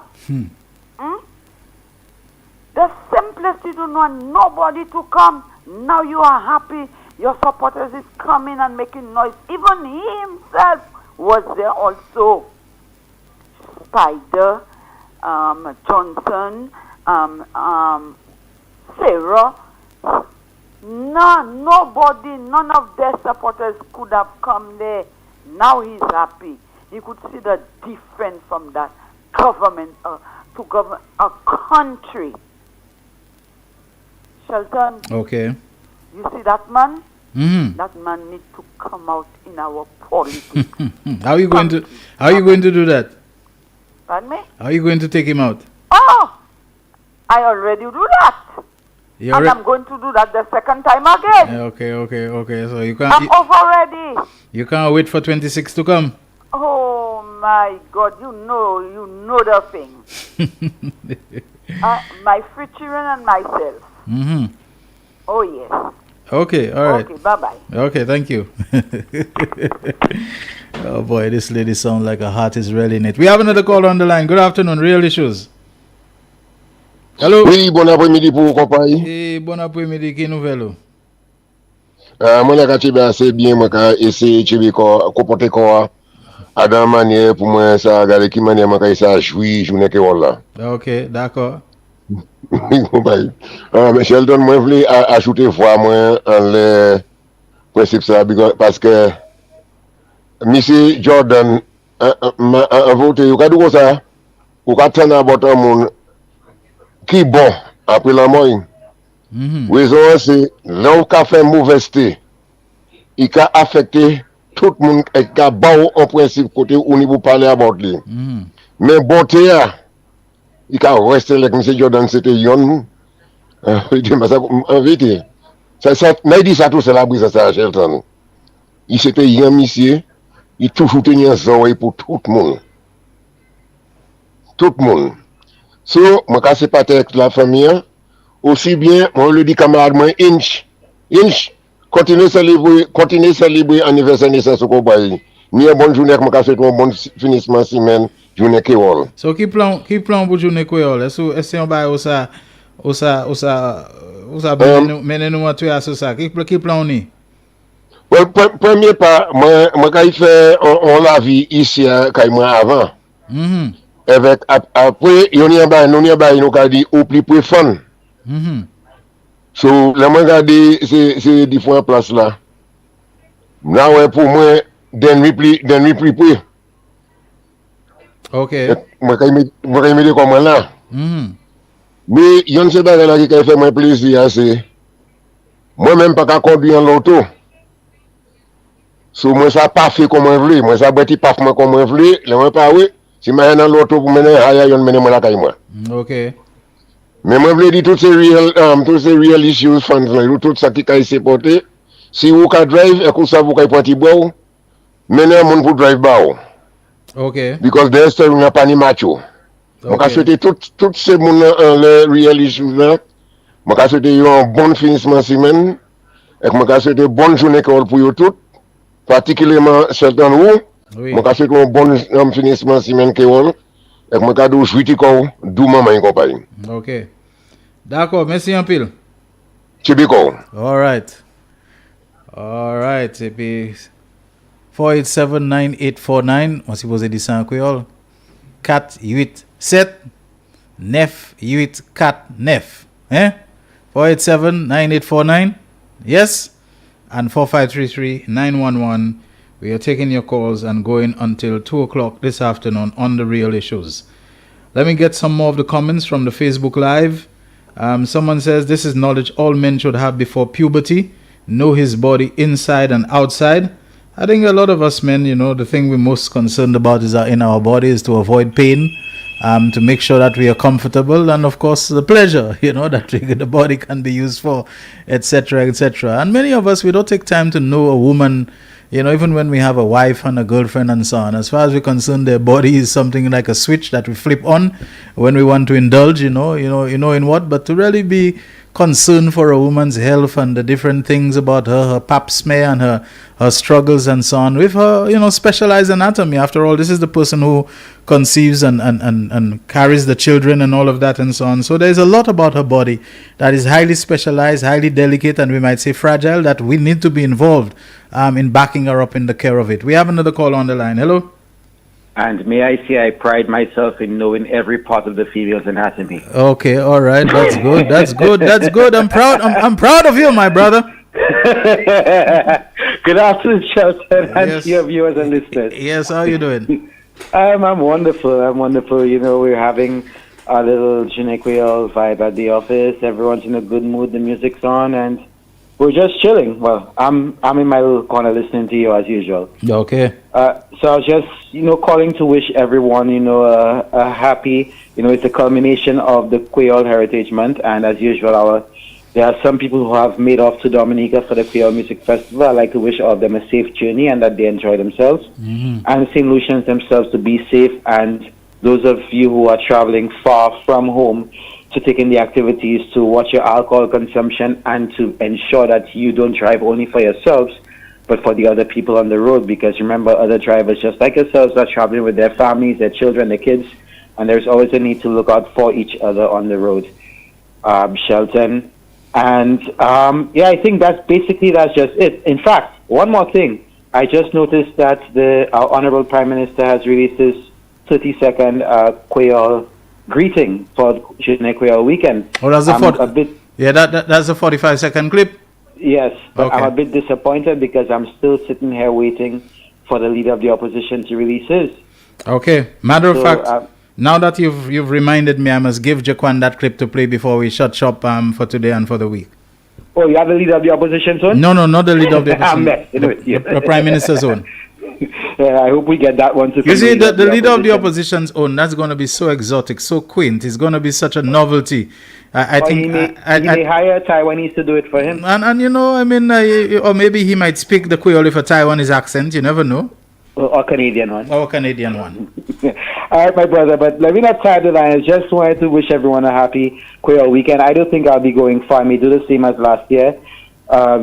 The simplest, you don't want nobody to come. Now you are happy. Your supporters is coming and making noise. Even he himself was there also. Spider, Johnson, Sarah. None of their supporters could have come there. Now he's happy. He could see the difference from that government to govern a country. Shelton. Okay. You see that man? Mm-hmm. That man needs to come out in our politics. How are you going to do that? Pardon me? How are you going to take him out? Oh! I already do that. And I'm going to do that the second time again. Okay. So you I'm over already. You can't wait for 26 to come. Oh my God! You know the thing. My three children and myself. Mm-hmm. Oh yes. Okay, all right. Okay, bye-bye. Okay, thank you. Oh boy, this lady sounds like her heart is really in it. We have another caller on the line. Good afternoon, Real Issues. Hello. Oui, bon après-midi pour vous, compagnie. Bon après-midi, qui nouvelle? Moi, je suis assez bien, moi, essayer de comporter quoi à dans manière pour moi, ça, regarder qui manière, moi, ça jouer, journée que voilà. Ok, d'accord. Mais Shelton, moi, je voulais ajouter voix, moi, en le principe, ça, parce que Monsieur Jordan, en vote, vous avez dit ça, vous avez tenu à votre monde qui bon après la mort. Raison, c'est là où qu'a fait mauvaiseté, il a affecté tout le monde et qui a bas en principe côté où niveau parler à bord lui. Mais bonté, il a resté avec M. Jordan, c'était yon. En vérité, ça, mais il dit ça tout, c'est la brise à ça, Shelton. Il s'était yon, monsieur, il toujours tenu un zoé pour tout le monde. Tout le monde. So, moi, quand c'est pas avec la famille, aussi bien, on le dit camarade, moi, Inch, continuez à célébrer anniversaire de naissance au Kobaï. Ni une bonne journée, moi, quand c'est un bon finissement semaine, journée Kéol. So, qui plan pour journée Kéol? Est-ce qu'on va mener nous à tuer à ça? Qui plan on est? Premier pas, moi, quand il fait, on l'a vu ici, quand moi avant. Avec, après, il y a nous a dit, au plus profond. So, la moi regarder c'est différentes places là. Là ouais pour moi d'un repli plus. OK. Moi quand il me dit comment là. Mais il y a une chose là qui fait moi plaisir c'est moi même pas qu'à conduire en l'auto. So moi ça pas fait comme je voulais, moi ça bâti pas moi comme je voulais, là moi pas oui, si moi dans l'auto pour mener haya yon mener moi la caille moi. OK. Mais moi, je veux dire, toutes ces real issues, tout ça qui est supporté, si vous pouvez drive, et que ça vous pouvez prendre bois, menez un monde pour drive bas. OK. Because there's still not any macho. Moi, je souhaite tout ce monde, les real issues là, moi, je souhaite un bon finissement semaine, et moi, je souhaite une bonne journée pour vous tous, particulièrement Shelton vous. Moi, je souhaite un bon finissement semaine pour vous. Et moi, je suis d'où maman et compagnie. OK. D'accord, merci un pile. Chibiko. All right. Et puis 487-9849, on suppose dire ça en créole. 487 984 hein? 487-9849. Yes. And 4533-911. We are taking your calls and going until 2 o'clock this afternoon on the Real Issues. Let me get some more of the comments from the Facebook Live. Someone says, this is knowledge all men should have before puberty. Know his body inside and outside. I think a lot of us men, the thing we're most concerned about is in our bodies to avoid pain, to make sure that we are comfortable, and of course the pleasure, that the body can be used for, etc., etc. And many of us, we don't take time to know a woman. Even when we have a wife and a girlfriend and so on, as far as we're concerned, their body is something like a switch that we flip on when we want to indulge, in what, but to really be concerned for a woman's health and the different things about her pap smear and her struggles and so on with her, specialized anatomy. After all, this is the person who conceives and carries the children and all of that and so on. So there's a lot about her body that is highly specialized, highly delicate, and we might say fragile, that we need to be involved in backing her up in the care of it. We have another call on the line. Hello? And may I say I pride myself in knowing every part of the female's anatomy. Okay, all right. That's good. That's good. That's good. I'm proud. I'm proud of you, my brother. Good afternoon, Shelton, and Yes. your viewers and listeners. Yes, how are you doing? I'm wonderful. I'm wonderful. You know, we're having a little Creole vibe at the office. Everyone's in a good mood. The music's on, and we're just chilling. Well, I'm in my little corner listening to you as usual. Okay. So I was just, calling to wish everyone, a happy, it's a culmination of the Creole Heritage Month, and as usual, there are some people who have made off to Dominica for the Creole Music Festival. I'd like to wish all of them a safe journey and that they enjoy themselves. And St. Lucians themselves to be safe, and those of you who are traveling far from home to take in the activities, to watch your alcohol consumption and to ensure that you don't drive only for yourselves, but for the other people on the road, because remember, other drivers just like yourselves are traveling with their families, their children, their kids, and there's always a need to look out for each other on the road. Shelton. And I think that's just it. In fact, one more thing. I just noticed that our Honorable Prime Minister has released his 30-second Creole greeting for Journée Creole weekend. Oh, that's that's a 45-second clip. Yes, but Okay. I'm a bit disappointed because I'm still sitting here waiting for the leader of the opposition to release his. Okay. Matter of So, fact, now that you've reminded me, I must give Jaquan that clip to play before we shut shop for today and for the week. Oh, you have the leader of the opposition, son? No, not the leader of the I'm opposition. messing with you. The Prime Minister's own. Yeah, I hope we get that one too. You see, the leader of the opposition's own, that's going to be so exotic, so quaint. It's going to be such a novelty. I think... He may hire a Taiwanese to do it for him. Or maybe he might speak the Creole with a Taiwanese accent. You never know. Or Canadian one. Or Canadian one. All right, my brother, but let me not tie the line. I just wanted to wish everyone a happy Creole weekend. I don't think I'll be going far. I may do the same as last year.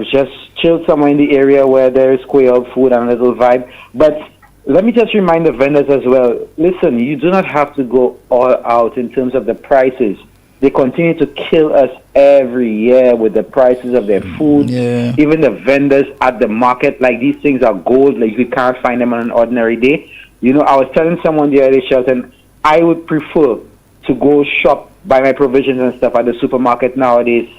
Just chill somewhere in the area where there is Creole food and a little vibe. But let me just remind the vendors as well. Listen, you do not have to go all out in terms of the prices. They continue to kill us every year with the prices of their food. Yeah. Even the vendors at the market, like these things are gold. Like you can't find them on an ordinary day. I was telling someone the other day, Shelton, I would prefer to go shop, buy my provisions and stuff at the supermarket nowadays,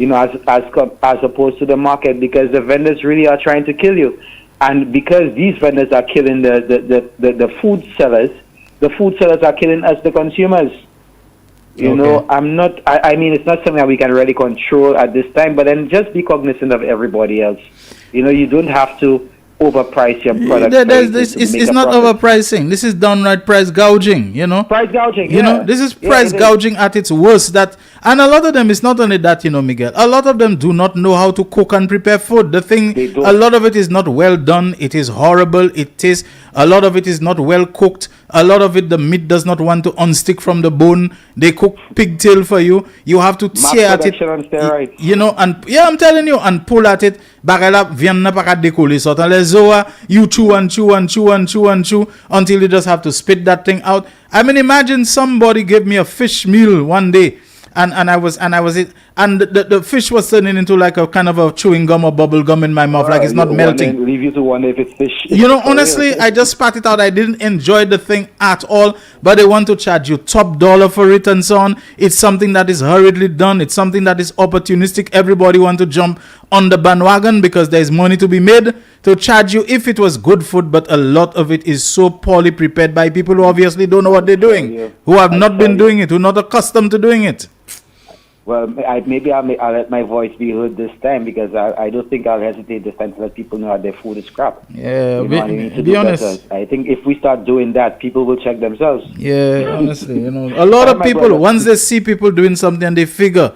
as opposed to the market, because the vendors really are trying to kill you. And because these vendors are killing the food sellers, the food sellers are killing us, the consumers. I mean, it's not something that we can really control at this time, but then just be cognizant of everybody else. You don't have to overprice your product. It's not overpricing. This is downright price gouging, Price gouging, This is price gouging at its worst. And a lot of them, it's not only that, Miguel. A lot of them do not know how to cook and prepare food. A lot of it is not well done. It is horrible. It tastes. A lot of it is not well cooked. A lot of it, the meat does not want to unstick from the bone. They cook pigtail for you. You have to tear at it. On steroids. I'm telling you, and pull at it. Bagala vienne pas qu'à décoller. So dans les os, you chew and chew and chew and chew and chew until you just have to spit that thing out. I mean, imagine somebody gave me a fish meal one day. And the fish was turning into like a kind of a chewing gum or bubble gum in my mouth, like it's not melting. Leave you to wonder if it's fish. Honestly, I just spat it out. I didn't enjoy the thing at all, but they want to charge you top dollar for it and so on. It's something that is hurriedly done. It's something that is opportunistic. Everybody want to jump on the bandwagon because there's money to be made to charge you if it was good food, but a lot of it is so poorly prepared by people who obviously don't know what they're doing, who have not been doing it, who are not accustomed to doing it. Well, maybe I'll let my voice be heard this time, because I don't think I'll hesitate this time to let people know that their food is crap. Yeah, be honest. Better. I think if we start doing that, people will check themselves. Yeah, honestly, a lot of people, once they see people doing something and they figure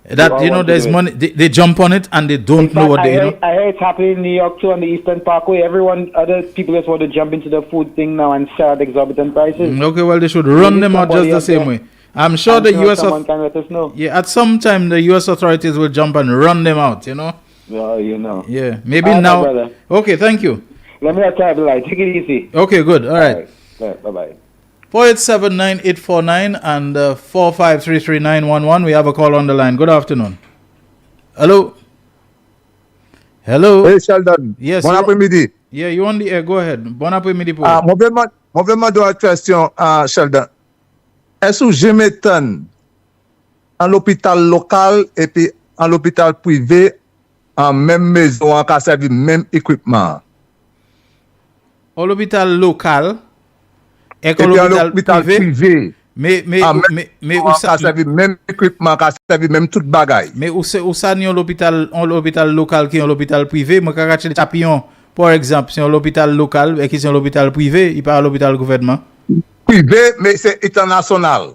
that, there's money, they jump on it and they don't know what I heard it's happening in New York too, on the Eastern Parkway. Other people just want to jump into the food thing now and sell at exorbitant prices. Okay, well, they should run them out just the same way. I'm sure the U.S. Someone can let us know. Yeah, at some time the U.S. authorities will jump and run them out. Well, Yeah, maybe now. Okay, thank you. Let me not try to lie. Take it easy. Okay, good. All right. Bye bye. 487-9849 and 4533911. We have a call on the line. Good afternoon. Hello. Hello. Hey, Sheldon. Yes. Bon après-midi. Yeah, you on the air. Go ahead. Bon après-midi. Mon veut demander une question, Sheldon. Est-ce que jamais tant en l'hôpital local et puis en l'hôpital privé en même maison en cas servi même équipement? À l'hôpital local et puis en l'hôpital privé. Mais où ça servi même équipement, ça servi même toute bagaille. Mais où ça ni l'hôpital local qui est l'hôpital privé, moi quand les champions par exemple, c'est l'hôpital local et qui c'est l'hôpital privé, il pas à l'hôpital gouvernement. Privé mais c'est international.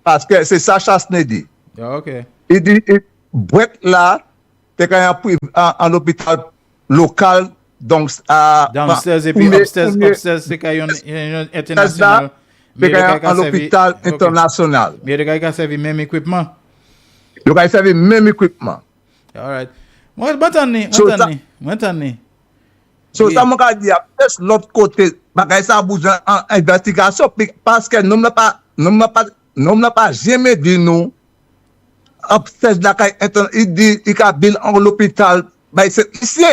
Parce que c'est ça Chasne dit. Ah, OK. Il dit boîte là t'es quand en l'hôpital local donc downstairs et puis upstairs c'est quand international. Mais en l'hôpital international. Mais le gars qui a servi même équipement. Le gars servi même équipement. All right. Moi m'entendez. So ça m'a dit peut-être l'autre côté bagay ça besoin en investigation parce que nous n'a pas jamais dit nous upstairs là il dit il a bill en l'hôpital bah c'est ici.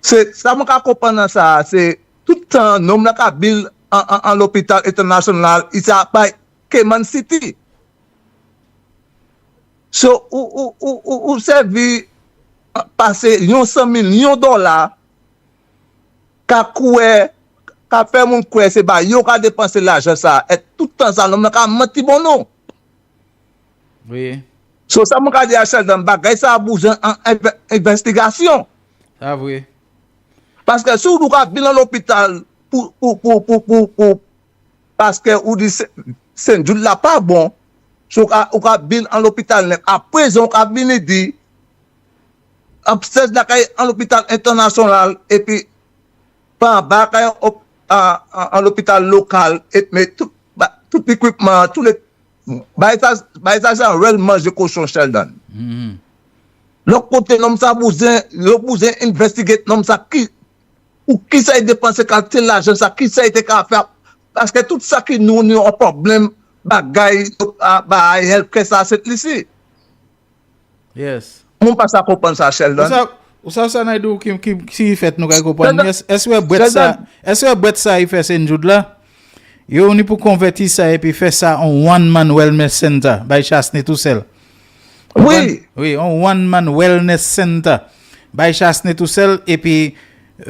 C'est ça m'a comprendre ça c'est tout le temps nous n'a bill en l'hôpital international il ça by Cayman City. So ou servi passer $100 millions qu'a fait mon quoi c'est ba yo qu'a dépenser l'argent ça et tout le temps ça l'homme qu'a menti bon non. Oui. So ça m'a dit à Sheldon bagay ça a besoin en investigation. Ça oui. Parce que si vous qu'a bilan l'hôpital pour parce que ou dit c'est du là pas bon. So qu'a bilan en l'hôpital après on qu'a bien dit upstairs là en l'hôpital international et puis pas bas en l'hôpital local et mais tout équipement tous les ça c'est réellement de cochon Sheldon. L'autre côté l'homme ça besoin investiguer l'homme ça qui ça dépenser quand l'argent ça qui ça été qu'à faire parce que tout ça qui nous un problème bagaille health que ça c'est ici. Yes. Mon pas ça comprendre ça Sheldon. Ça n'a d'où qui fait nous comprendre. Est-ce que boîte ça il fait c'est jour là. Yo ni pour convertir ça et puis faire ça en one man wellness center by Chasne tout seul. Oui, en one man wellness center by Chasne tout seul et puis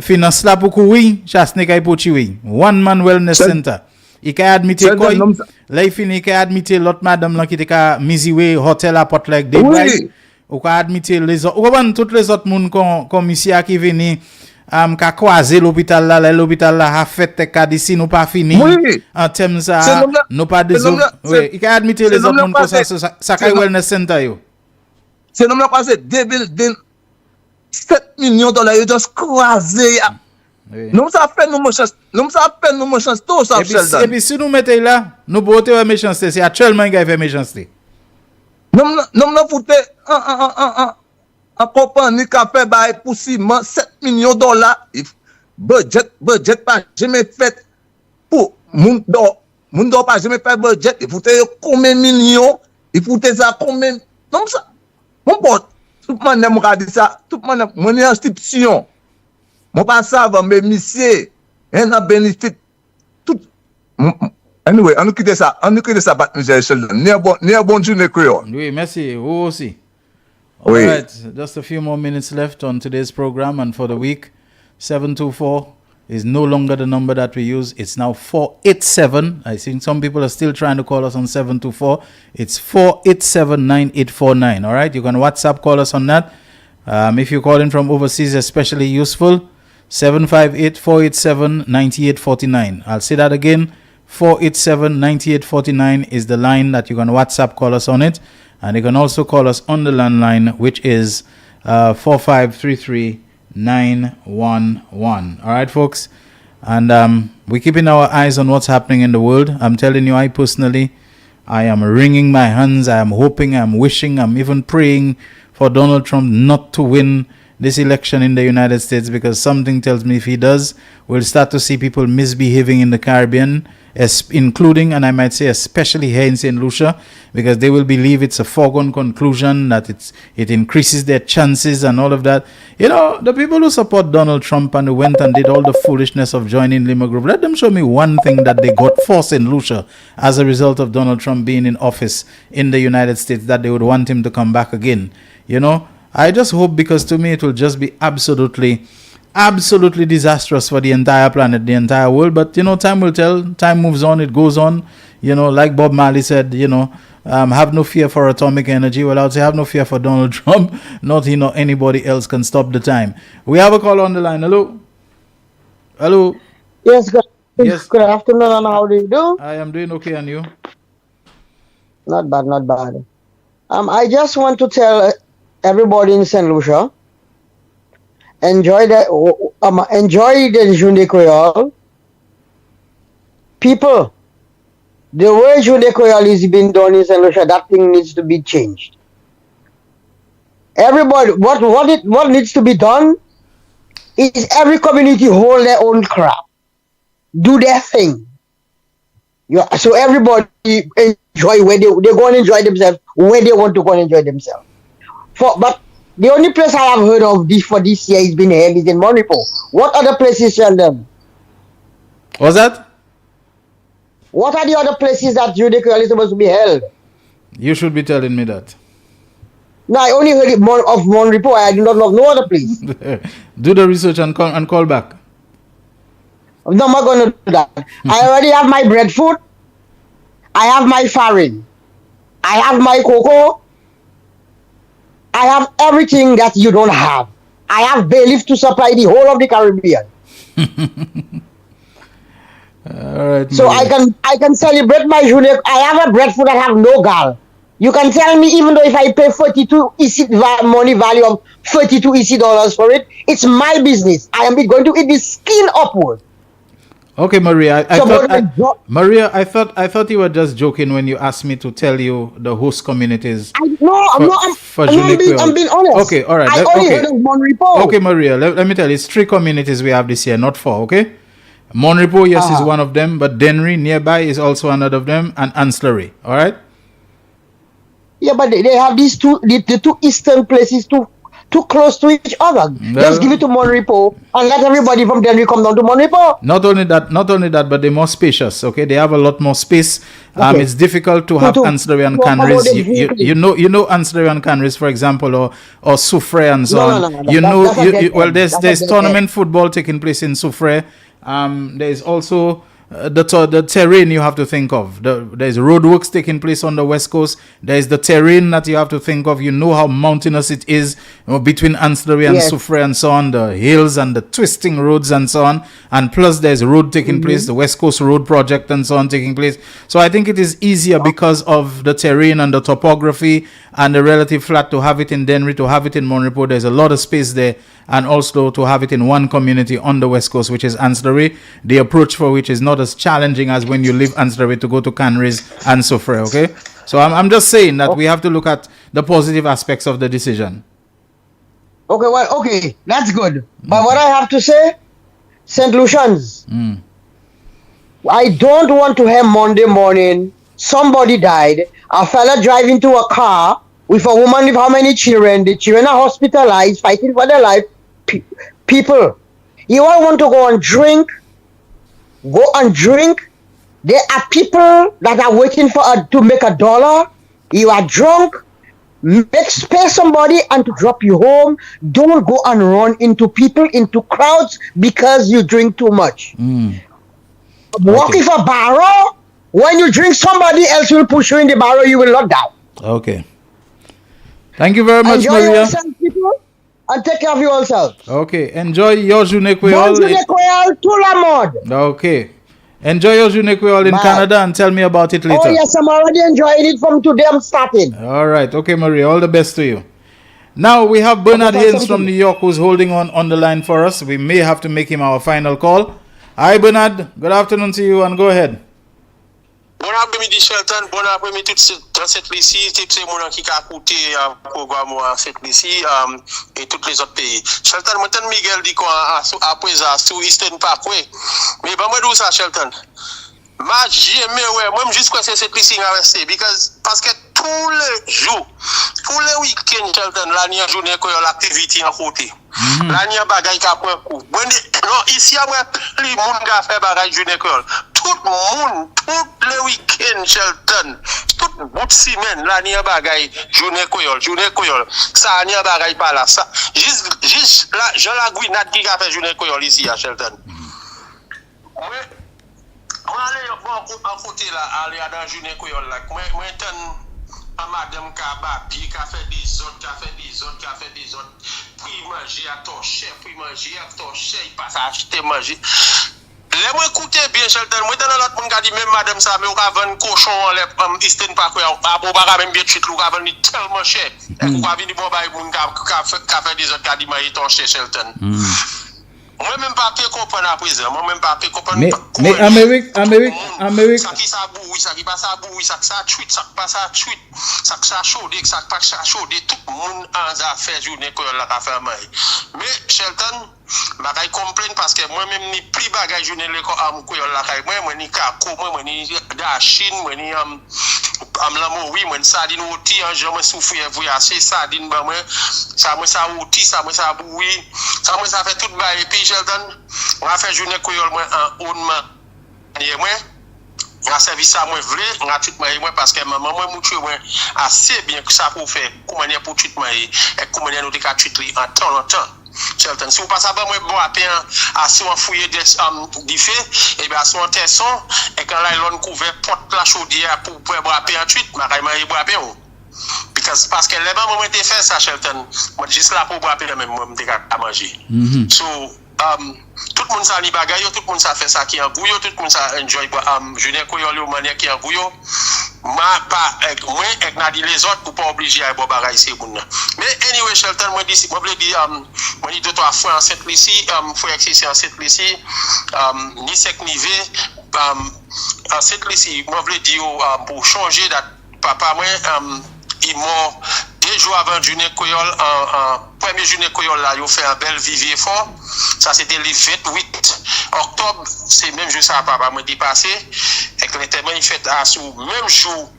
finance là pour oui, Chasne kay pour oui. One man wellness center. Il ka admiter quoi? Là il finit ka admiter l'autre madame là qui était ka Miziwe hotel à Port Lake Day. Ou ka admiter les autres, ou toutes les autres monde comme ici qui venu ka croiser l'hôpital là a fait ka d'ici nous pas fini en termes ça nous pas désolé oui il ka admiter les autres monde comme ça ka wellness center yo c'est nous quoi c'est 7 millions dollars you just croiser nous ça fait nous chance tout ça et puis si nous mettez là nous boter méchanceté c'est actuellement il fait méchanceté. Non fouté en compagnie qui a fait bail pour 7 millions dollars budget pas jamais fait pour moun do pas jamais fait budget il fouté combien millions il fouté ça combien donc ça mon pote tout le monde m'a dit ça tout le monde mon institution mon pas savoir mais monsieur un bénéfice tout. Anyway, on nous quitte ça, bat Michel Sheldon. Near bon journée créole. Oui, merci. Vous aussi. Oui. All right, just a few more minutes left on today's program and for the week. 724 is no longer the number that we use. It's now 487. I think some people are still trying to call us on 724. It's 487-9849. All right, you can WhatsApp call us on that. If you're calling from overseas, especially useful. 758-487-9849. I'll say that again. 487-9849 is the line that you can WhatsApp call us on it. And you can also call us on the landline, which is 4533-911. All right, folks? And we're keeping our eyes on what's happening in the world. I'm telling you, I am wringing my hands. I am hoping, I'm wishing, I'm even praying for Donald Trump not to win this election in the United States, because something tells me if he does, we'll start to see people misbehaving in the Caribbean, including, and I might say especially here in St. Lucia, because they will believe it's a foregone conclusion that it increases their chances and all of that. You know, the people who support Donald Trump and who went and did all the foolishness of joining Lima Group, let them show me one thing that they got for St. Lucia as a result of Donald Trump being in office in the United States that they would want him to come back again. You know, I just hope, because to me it will just be absolutely disastrous for the entire planet, the entire world. But you know, time will tell. Time moves on, it goes on. You know, like Bob Marley said, you know, have no fear for atomic energy. Well, I would say have no fear for Donald Trump. Not he nor anybody else can stop the time. We have a call on the line. Hello. Yes, good. Yes. Good afternoon, and how do you do? I am doing okay, and you? Not bad, not bad. I just want to tell everybody in St. Lucia, enjoy the Journée Creole. People, the way Journée Creole is being done in St. Lucia, that thing needs to be changed. Everybody, what needs to be done is every community hold their own crap, do their thing. So everybody enjoy where they go and enjoy themselves where they want to go and enjoy themselves. But the only place I have heard of this for this year is been held is in Monipo. What other places, Sheldon? What's that? What are the other places that Journée Creole is supposed to be held? You should be telling me that. No, I only heard it of Monipo. I do not know no other place. Do the research and call back. No, I'm not going to do that. I already have my breadfruit. I have my farin. I have my cocoa. I have everything that you don't have. I have bailiff to supply the whole of the Caribbean. All right. So I can celebrate my Journée. I have a breadfruit that have no gall. You can tell me, even though if I pay 42 EC money value of 32 EC dollars for it, it's my business. I am going to eat the skin upward. Okay, Maria. Maria, I thought you were just joking when you asked me to tell you the host communities. I'm being honest. Okay, all right. I only heard of Monrepo. Okay, Maria, let me tell you, it's 3 communities we have this year, not 4, okay? Monrepo, yes, is one of them, but Denry nearby is also another of them, and Ancillary, all right? Yeah, but they have these the two eastern places too close to each other. Well, just give it to Monrepo and let everybody from Denver come down to Monrepo. Not only that, but they're more spacious. Okay, they have a lot more space. It's difficult to have ancillary and canneries. You know ancillary and canneries, for example, or Soufrière and so on. There's tournament football taking place in Soufrière. There's also the terrain you have to think of. There's roadworks taking place on the west coast. There's the terrain that you have to think of. You know how mountainous it is between Ancillary and Soufrière and so on, the hills and the twisting roads and so on. And plus there's road taking place, the West Coast Road Project and so on taking place. So I think it is easier because of the terrain and the topography and the relative flat to have it in Denry, to have it in Monrepo. There's a lot of space there, and also to have it in one community on the west coast, which is Ancillary, the approach for which is not as challenging as when you leave Ancillary to go to Canneries and Soufrière, okay? So I'm just saying that we have to look at the positive aspects of the decision. Okay, that's good. But what I have to say, St. Lucians, I don't want to have Monday morning, somebody died, a fella driving to a car with a woman with how many children, the children are hospitalized, fighting for their life. People, you all want to go and drink, there are people that are waiting to make $1. You are drunk, pay somebody and to drop you home. Don't go and run into people, into crowds because you drink too much. Walk with a barrel. When you drink, somebody else will push you in the barrel. You will not die. Okay. Thank you very much, Enjoy Maria. yourself, people, and take care of yourself. Okay. Enjoy your Journée Bon Journée Creole, tout la mode. Okay. Enjoy your Journée Creole in Canada and tell me about it later. Oh, yes, I'm already enjoying it from today. I'm starting. All right. Okay, Maria. All the best to you. Now we have Bernard Haynes from New York who's holding on the line for us. We may have to make him our final call. Hi, Bernard. Good afternoon to you, and go ahead. Bon après-midi Shelton, bon après-midi dans cette ici, tous ces gens qui ont écouté le programme cette ici et tous les autres pays. Shelton, moi Miguel dit qu'après ça, sur Eastern Parkway. Mais ben moi d'où ça Shelton? Ma j'aime ouais, moi juste quoi c'est cette ici resté parce que tous les jours, tous les week-ends Shelton, là il y a une journée que l'activité en côté. Là il y a bagay qui prend coup. Non, ici après les monde qui fait bagay journée que tout le monde, tous les week-ends, Shelton, tout le bout de semaine, là, il y a bagay, journée koyol. Ça, il y a bagay par là. Ça, juste là, Jean la Guinade qui a fait journée koyol ici à Shelton. Moi, aller en côté là, aller dans la journée koyol là. Moi, à madame Kababi qui a fait des autres, puis manger à torcher, il passe à acheter manger. Laisse-moi écouter bien, Shelton. Moi, dans l'autre monde qui dit, même madame ça, mais on va vendre cochon en Eastern Parkway, on va même bien chuter, on va vendre tellement cher. Et on va venir pour les gens qui fait des autres qui disent, mais ton cher Shelton. Moi-même pas comprendre à présent. Moi-même pas comprendre. Mais Amérique. Ça qui ça bouille, ça qui pas ça bouille, ça qui ça tweet, ça qui pas ça tweet, ça qui ça chaud, ça qui pas ça chaud, tout le monde en a fait journée que la faire mal. Mais Shelton, je comprends parce que moi-même ni plus bagage journée l'école moi ni kako, moi ni da Chine, moi ni oui, moi sardine rôti, je me souffre voyager sardine ba moi, ça rôti, ça bouilli, ça fait tout bail et puis Shelton, on a fait journée que moi en hautement. Et moi on a servi ça moi vrai gratuitement moi parce que maman moi mouture moi assez bien que ça pour faire comment pour traitement et comment nous des cas traiter en temps Shelton si vous passez pas moi bon à peine assis on fouiller des faits et bien assis on tesson et quand là l'on couvert porte la chaudière pour boire à peine ensuite ma boire à peine parce que les moments où fait ça Shelton moi juste là pour boire à peine même moi me à manger so tout le monde ça li bagay tout le monde ça fait ça qui en gouyo tout le monde ça enjoy journée koyol ou manière qui en gouyo moi pas moi et n'a dit les autres pour pas obliger à boire bagay c'est bon mais anyway Shelton moi dit moi dit deux trois fois en cette ici faut exercer en cette ici ni sec ni v en cette ici moi voulais dire pour changer date papa moi il mort 2 jours avant journée koyol en premier journée koyol là il fait un bel vivier fort ça c'était le 28 octobre c'est même jour ça papa m'a dépassé et que l'été il fait à sous même jour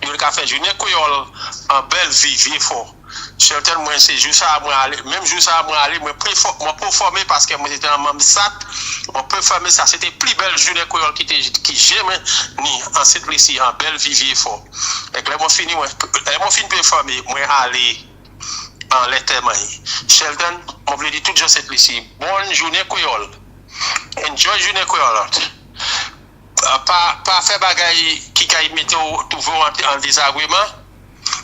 il a fait journée koyol en bel vivier fort Shelton moi c'est jour ça moi aller même jour ça moi aller moi performer parce que moi j'étais en membre SAT on peut former ça c'était plus belle journée koyol qui jamais ni en cette ici en bel vivier fort et que moi fini performer moi aller en l'été Shelton on veut dire tout juste cette ici bonne journée koyol enjoy journée koyol pas faire bagaille qui kay mettre toujours en désagrément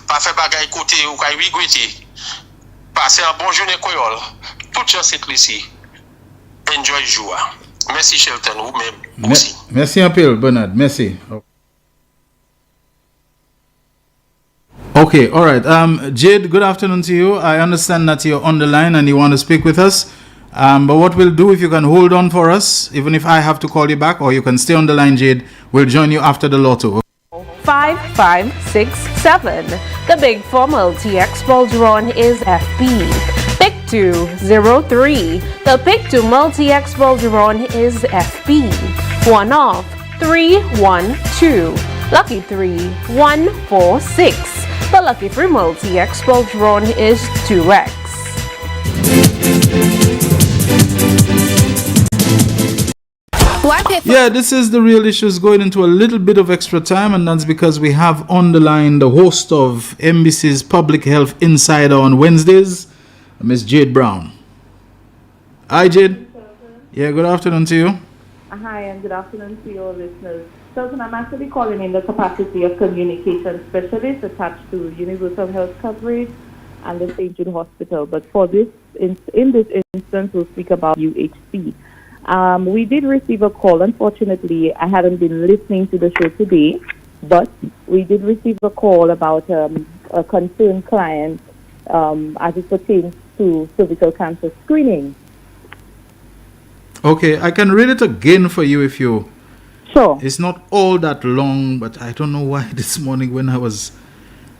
pas faire bagaille côté ou kay regretter passer un bon journée koyol tout juste cette ici enjoy joie merci Shelton ou même aussi merci un peu Bernard merci. Okay, all right. Jade, good afternoon to you. I understand that you're on the line and you want to speak with us. But what we'll do, if you can hold on for us, even if I have to call you back, or you can stay on the line, Jade, we'll join you after the lotto. 5567. The big for multi-X bulge run is FB. Pick 203. The pick 2 multi-X bulge run is FB. 1 off 312. Lucky 3 146. The lucky 3 multi-X bulge run is 2X. Yeah, this is The Real Issues going into a little bit of extra time, and that's because we have on the line the host of NBC's Public Health Insider on Wednesdays, Miss Jade Brown. Hi, Jade. Yeah, good afternoon to you. Hi, and good afternoon to your listeners. Shelton, I'm actually calling in the capacity of communication specialist attached to Universal Health Coverage and the St. Jude Hospital. But for this, in this instance, we'll speak about UHC. We did receive a call. Unfortunately, I hadn't been listening to the show today, but we did receive a call about a concerned client as it pertains to cervical cancer screening. Okay, I can read it again for you if you Sure. It's not all that long, but I don't know why this morning when I was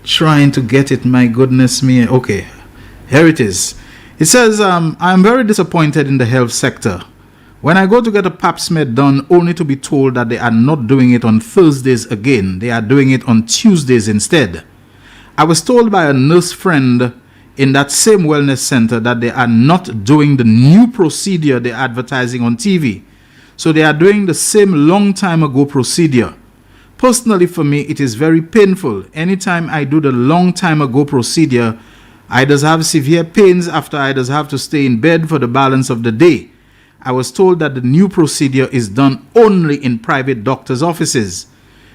trying to get it, my goodness me. Okay, here it is. It says, I'm very disappointed in the health sector. When I go to get a pap smear done, only to be told that they are not doing it on Thursdays again. They are doing it on Tuesdays instead. I was told by a nurse friend in that same wellness center that they are not doing the new procedure they're advertising on TV. So they are doing the same long time ago procedure. Personally, for me, it is very painful. Anytime I do the long time ago procedure, I just have severe pains after I just have to stay in bed for the balance of the day. I was told that the new procedure is done only in private doctors' offices.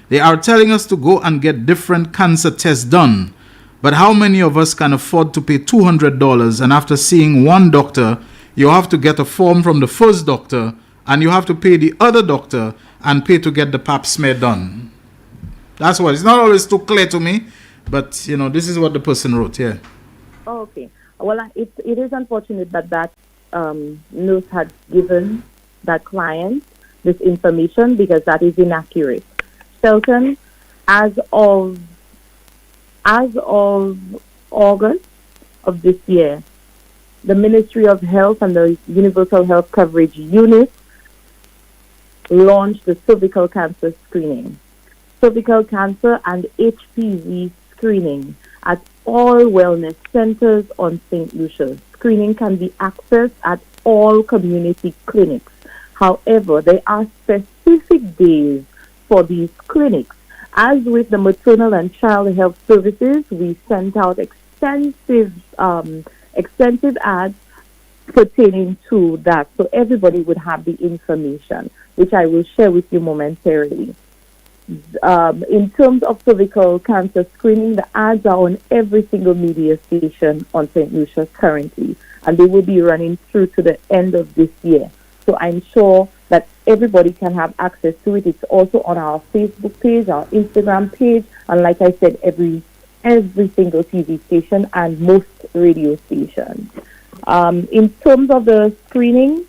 They are telling us to go and get different cancer tests done. But how many of us can afford to pay $200 and after seeing one doctor, you have to get a form from the first doctor and you have to pay the other doctor and pay to get the pap smear done? That's what. It's not always too clear to me, but this is what the person wrote here. Oh, okay. Well, it is unfortunate that nurse had given that client this information because that is inaccurate. Shelton, as of August of this year, the Ministry of Health and the Universal Health Coverage Unit launched the cervical cancer screening. Cervical cancer and HPV screening at all wellness centers on St. Lucia. Screening can be accessed at all community clinics. However, there are specific days for these clinics. As with the maternal and child health services, we sent out extensive ads pertaining to that, so everybody would have the information, which I will share with you momentarily. In terms of cervical cancer screening, the ads are on every single media station on St. Lucia currently, and they will be running through to the end of this year. So I'm sure that everybody can have access to it. It's also on our Facebook page, our Instagram page, and like I said, every single TV station and most radio stations. In terms of the screening,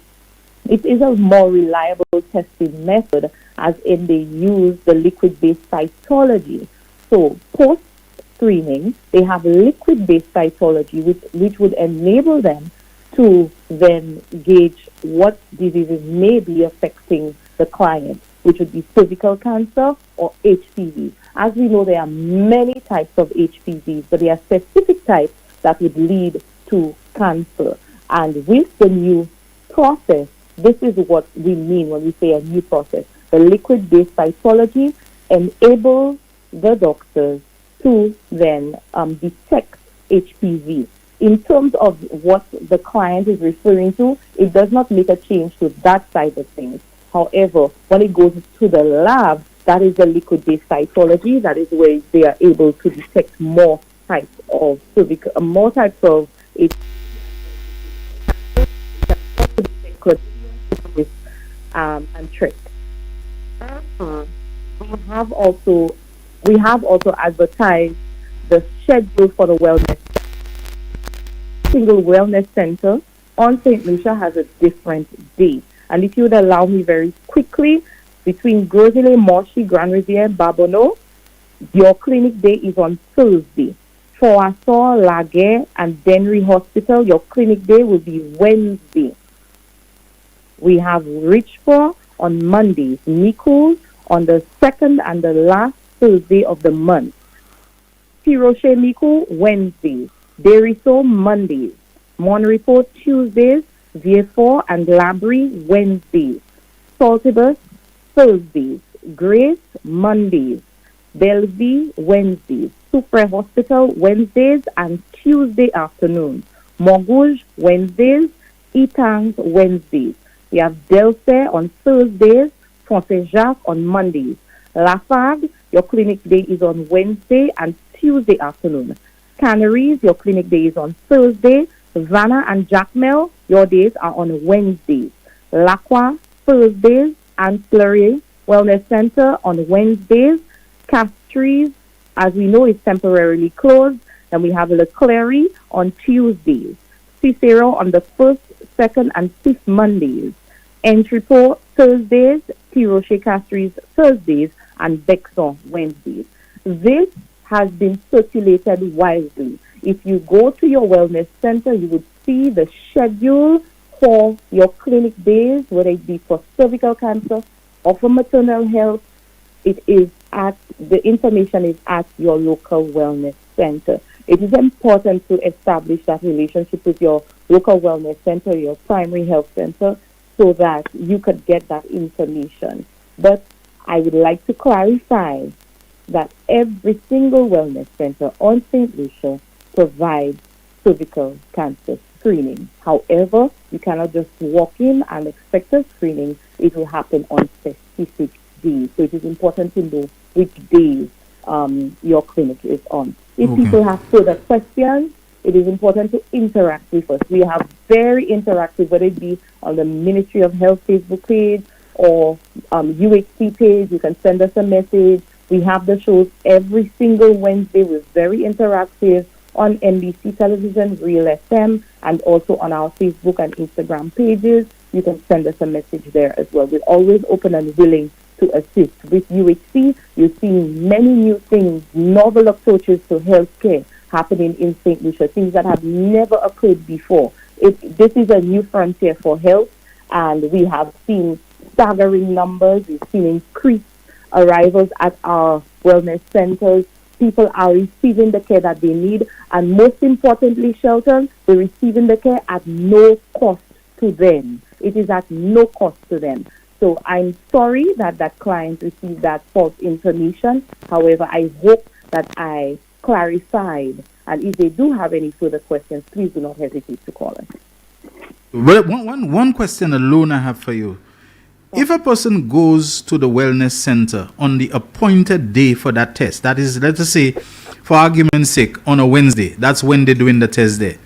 it is a more reliable testing method, as in they use the liquid-based cytology. So post-screening, they have liquid-based cytology, which would enable them to then gauge what diseases may be affecting the client, which would be cervical cancer or HPV. As we know, there are many types of HPVs, but there are specific types that would lead to cancer. And with the new process, this is what we mean when we say a new process. The liquid-based cytology enables the doctors to then detect HPV. In terms of what the client is referring to, it does not make a change to that side of things. However, when it goes to the lab, that is the liquid-based cytology. That is where they are able to detect more types of HPV. And trick. We have also advertised the schedule for the wellness. Single wellness center on St. Lucia has a different day. And if you would allow me very quickly, between Grosile, Morshy, Grand Riviere, Babono, your clinic day is on Thursday. For Assor, Laguerre, and Denry Hospital, your clinic day will be Wednesday. We have Richford on Mondays, Nichols on the second and the last Thursday of the month. Tiroche Nico Wednesdays, Deriso Mondays, Monreport Tuesdays, Vieux and Labrie Wednesdays, Saltibus Thursdays, Grace Mondays, Bellevue Wednesdays, Supre Hospital Wednesdays and Tuesday afternoons, Morgouge Wednesdays, Etangs Wednesdays. We have Delce on Thursdays, Francais Jacques on Mondays. Lafargue, your clinic day is on Wednesday and Tuesday afternoon. Canaries, your clinic day is on Thursday. Vanna and Jacmel, your days are on Wednesdays. Lacroix, Thursdays. Ancillary Wellness Center on Wednesdays. Castries, as we know, is temporarily closed. And we have Leclerc on Tuesdays. Cicero on the 1st, 2nd, and 5th Mondays. Entrepot Thursdays, T. Roche Castries Thursdays, and Bexon Wednesdays. This has been circulated widely. If you go to your wellness center, you would see the schedule for your clinic days, whether it be for cervical cancer or for maternal health. The information is at your local wellness center. It is important to establish that relationship with your local wellness center, your primary health center, so that you could get that information. But I would like to clarify that every single wellness center on St. Lucia provides cervical cancer screening. However, you cannot just walk in and expect a screening. It will happen on specific days. So it is important to know which days your clinic is on. If people have further questions, it is important to interact with us. We are very interactive, whether it be on the Ministry of Health Facebook page or UHC page. You can send us a message. We have the shows every single Wednesday. We're very interactive on NBC Television, Real FM, and also on our Facebook and Instagram pages. You can send us a message there as well. We're always open and willing to assist. With UHC, you're seeing many new things, novel approaches to healthcare happening in St. Lucia, things that have never occurred before. This is a new frontier for health, and we have seen staggering numbers. We've seen increased arrivals at our wellness centers. People are receiving the care that they need, and most importantly, Shelton, they're receiving the care at no cost to them. It is at no cost to them. So I'm sorry that client received that false information. However, I hope that I clarified, and if they do have any further questions, please do not hesitate to call us. Well, one question alone I have for you. If a person goes to the wellness center on the appointed day for that test, that is, let us say, for argument's sake, on a Wednesday, that's when they're doing the test there.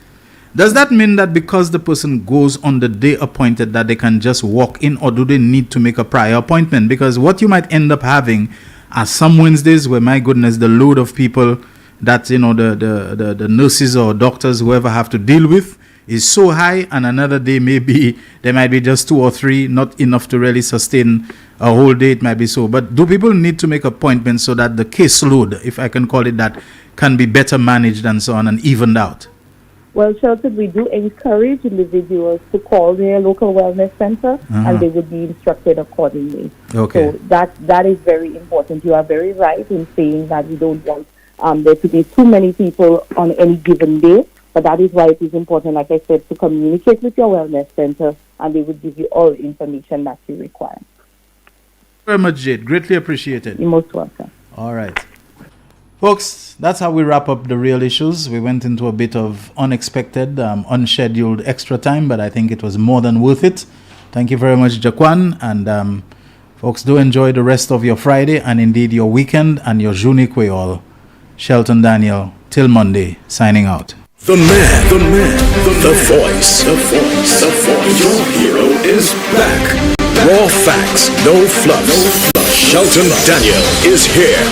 Does that mean that because the person goes on the day appointed that they can just walk in, or do they need to make a prior appointment? Because what you might end up having are some Wednesdays where, my goodness, the load of people that, you know, the nurses or doctors, whoever have to deal with, is so high, and another day there might be just 2 or 3, not enough to really sustain a whole day. It might be so. But do people need to make appointments so that the caseload, if I can call it that, can be better managed and so on and evened out? Well, Shelton, we do encourage individuals to call their local wellness center, and they would be instructed accordingly. Okay. So that is very important. You are very right in saying that we don't want there to be too many people on any given day. But that is why it is important, like I said, to communicate with your wellness center, and they will give you all the information that you require. Very much, Jade. Greatly appreciated. You're most welcome. All right. Folks, that's how we wrap up the real issues. We went into a bit of unexpected, unscheduled extra time, but I think it was more than worth it. Thank you very much, Jaquan. And folks, do enjoy the rest of your Friday and indeed your weekend and your Journée Creole. Shelton Daniel, till Monday, signing out. The man, the voice. Your hero is back. Raw facts, no fluff. Shelton Daniel is here.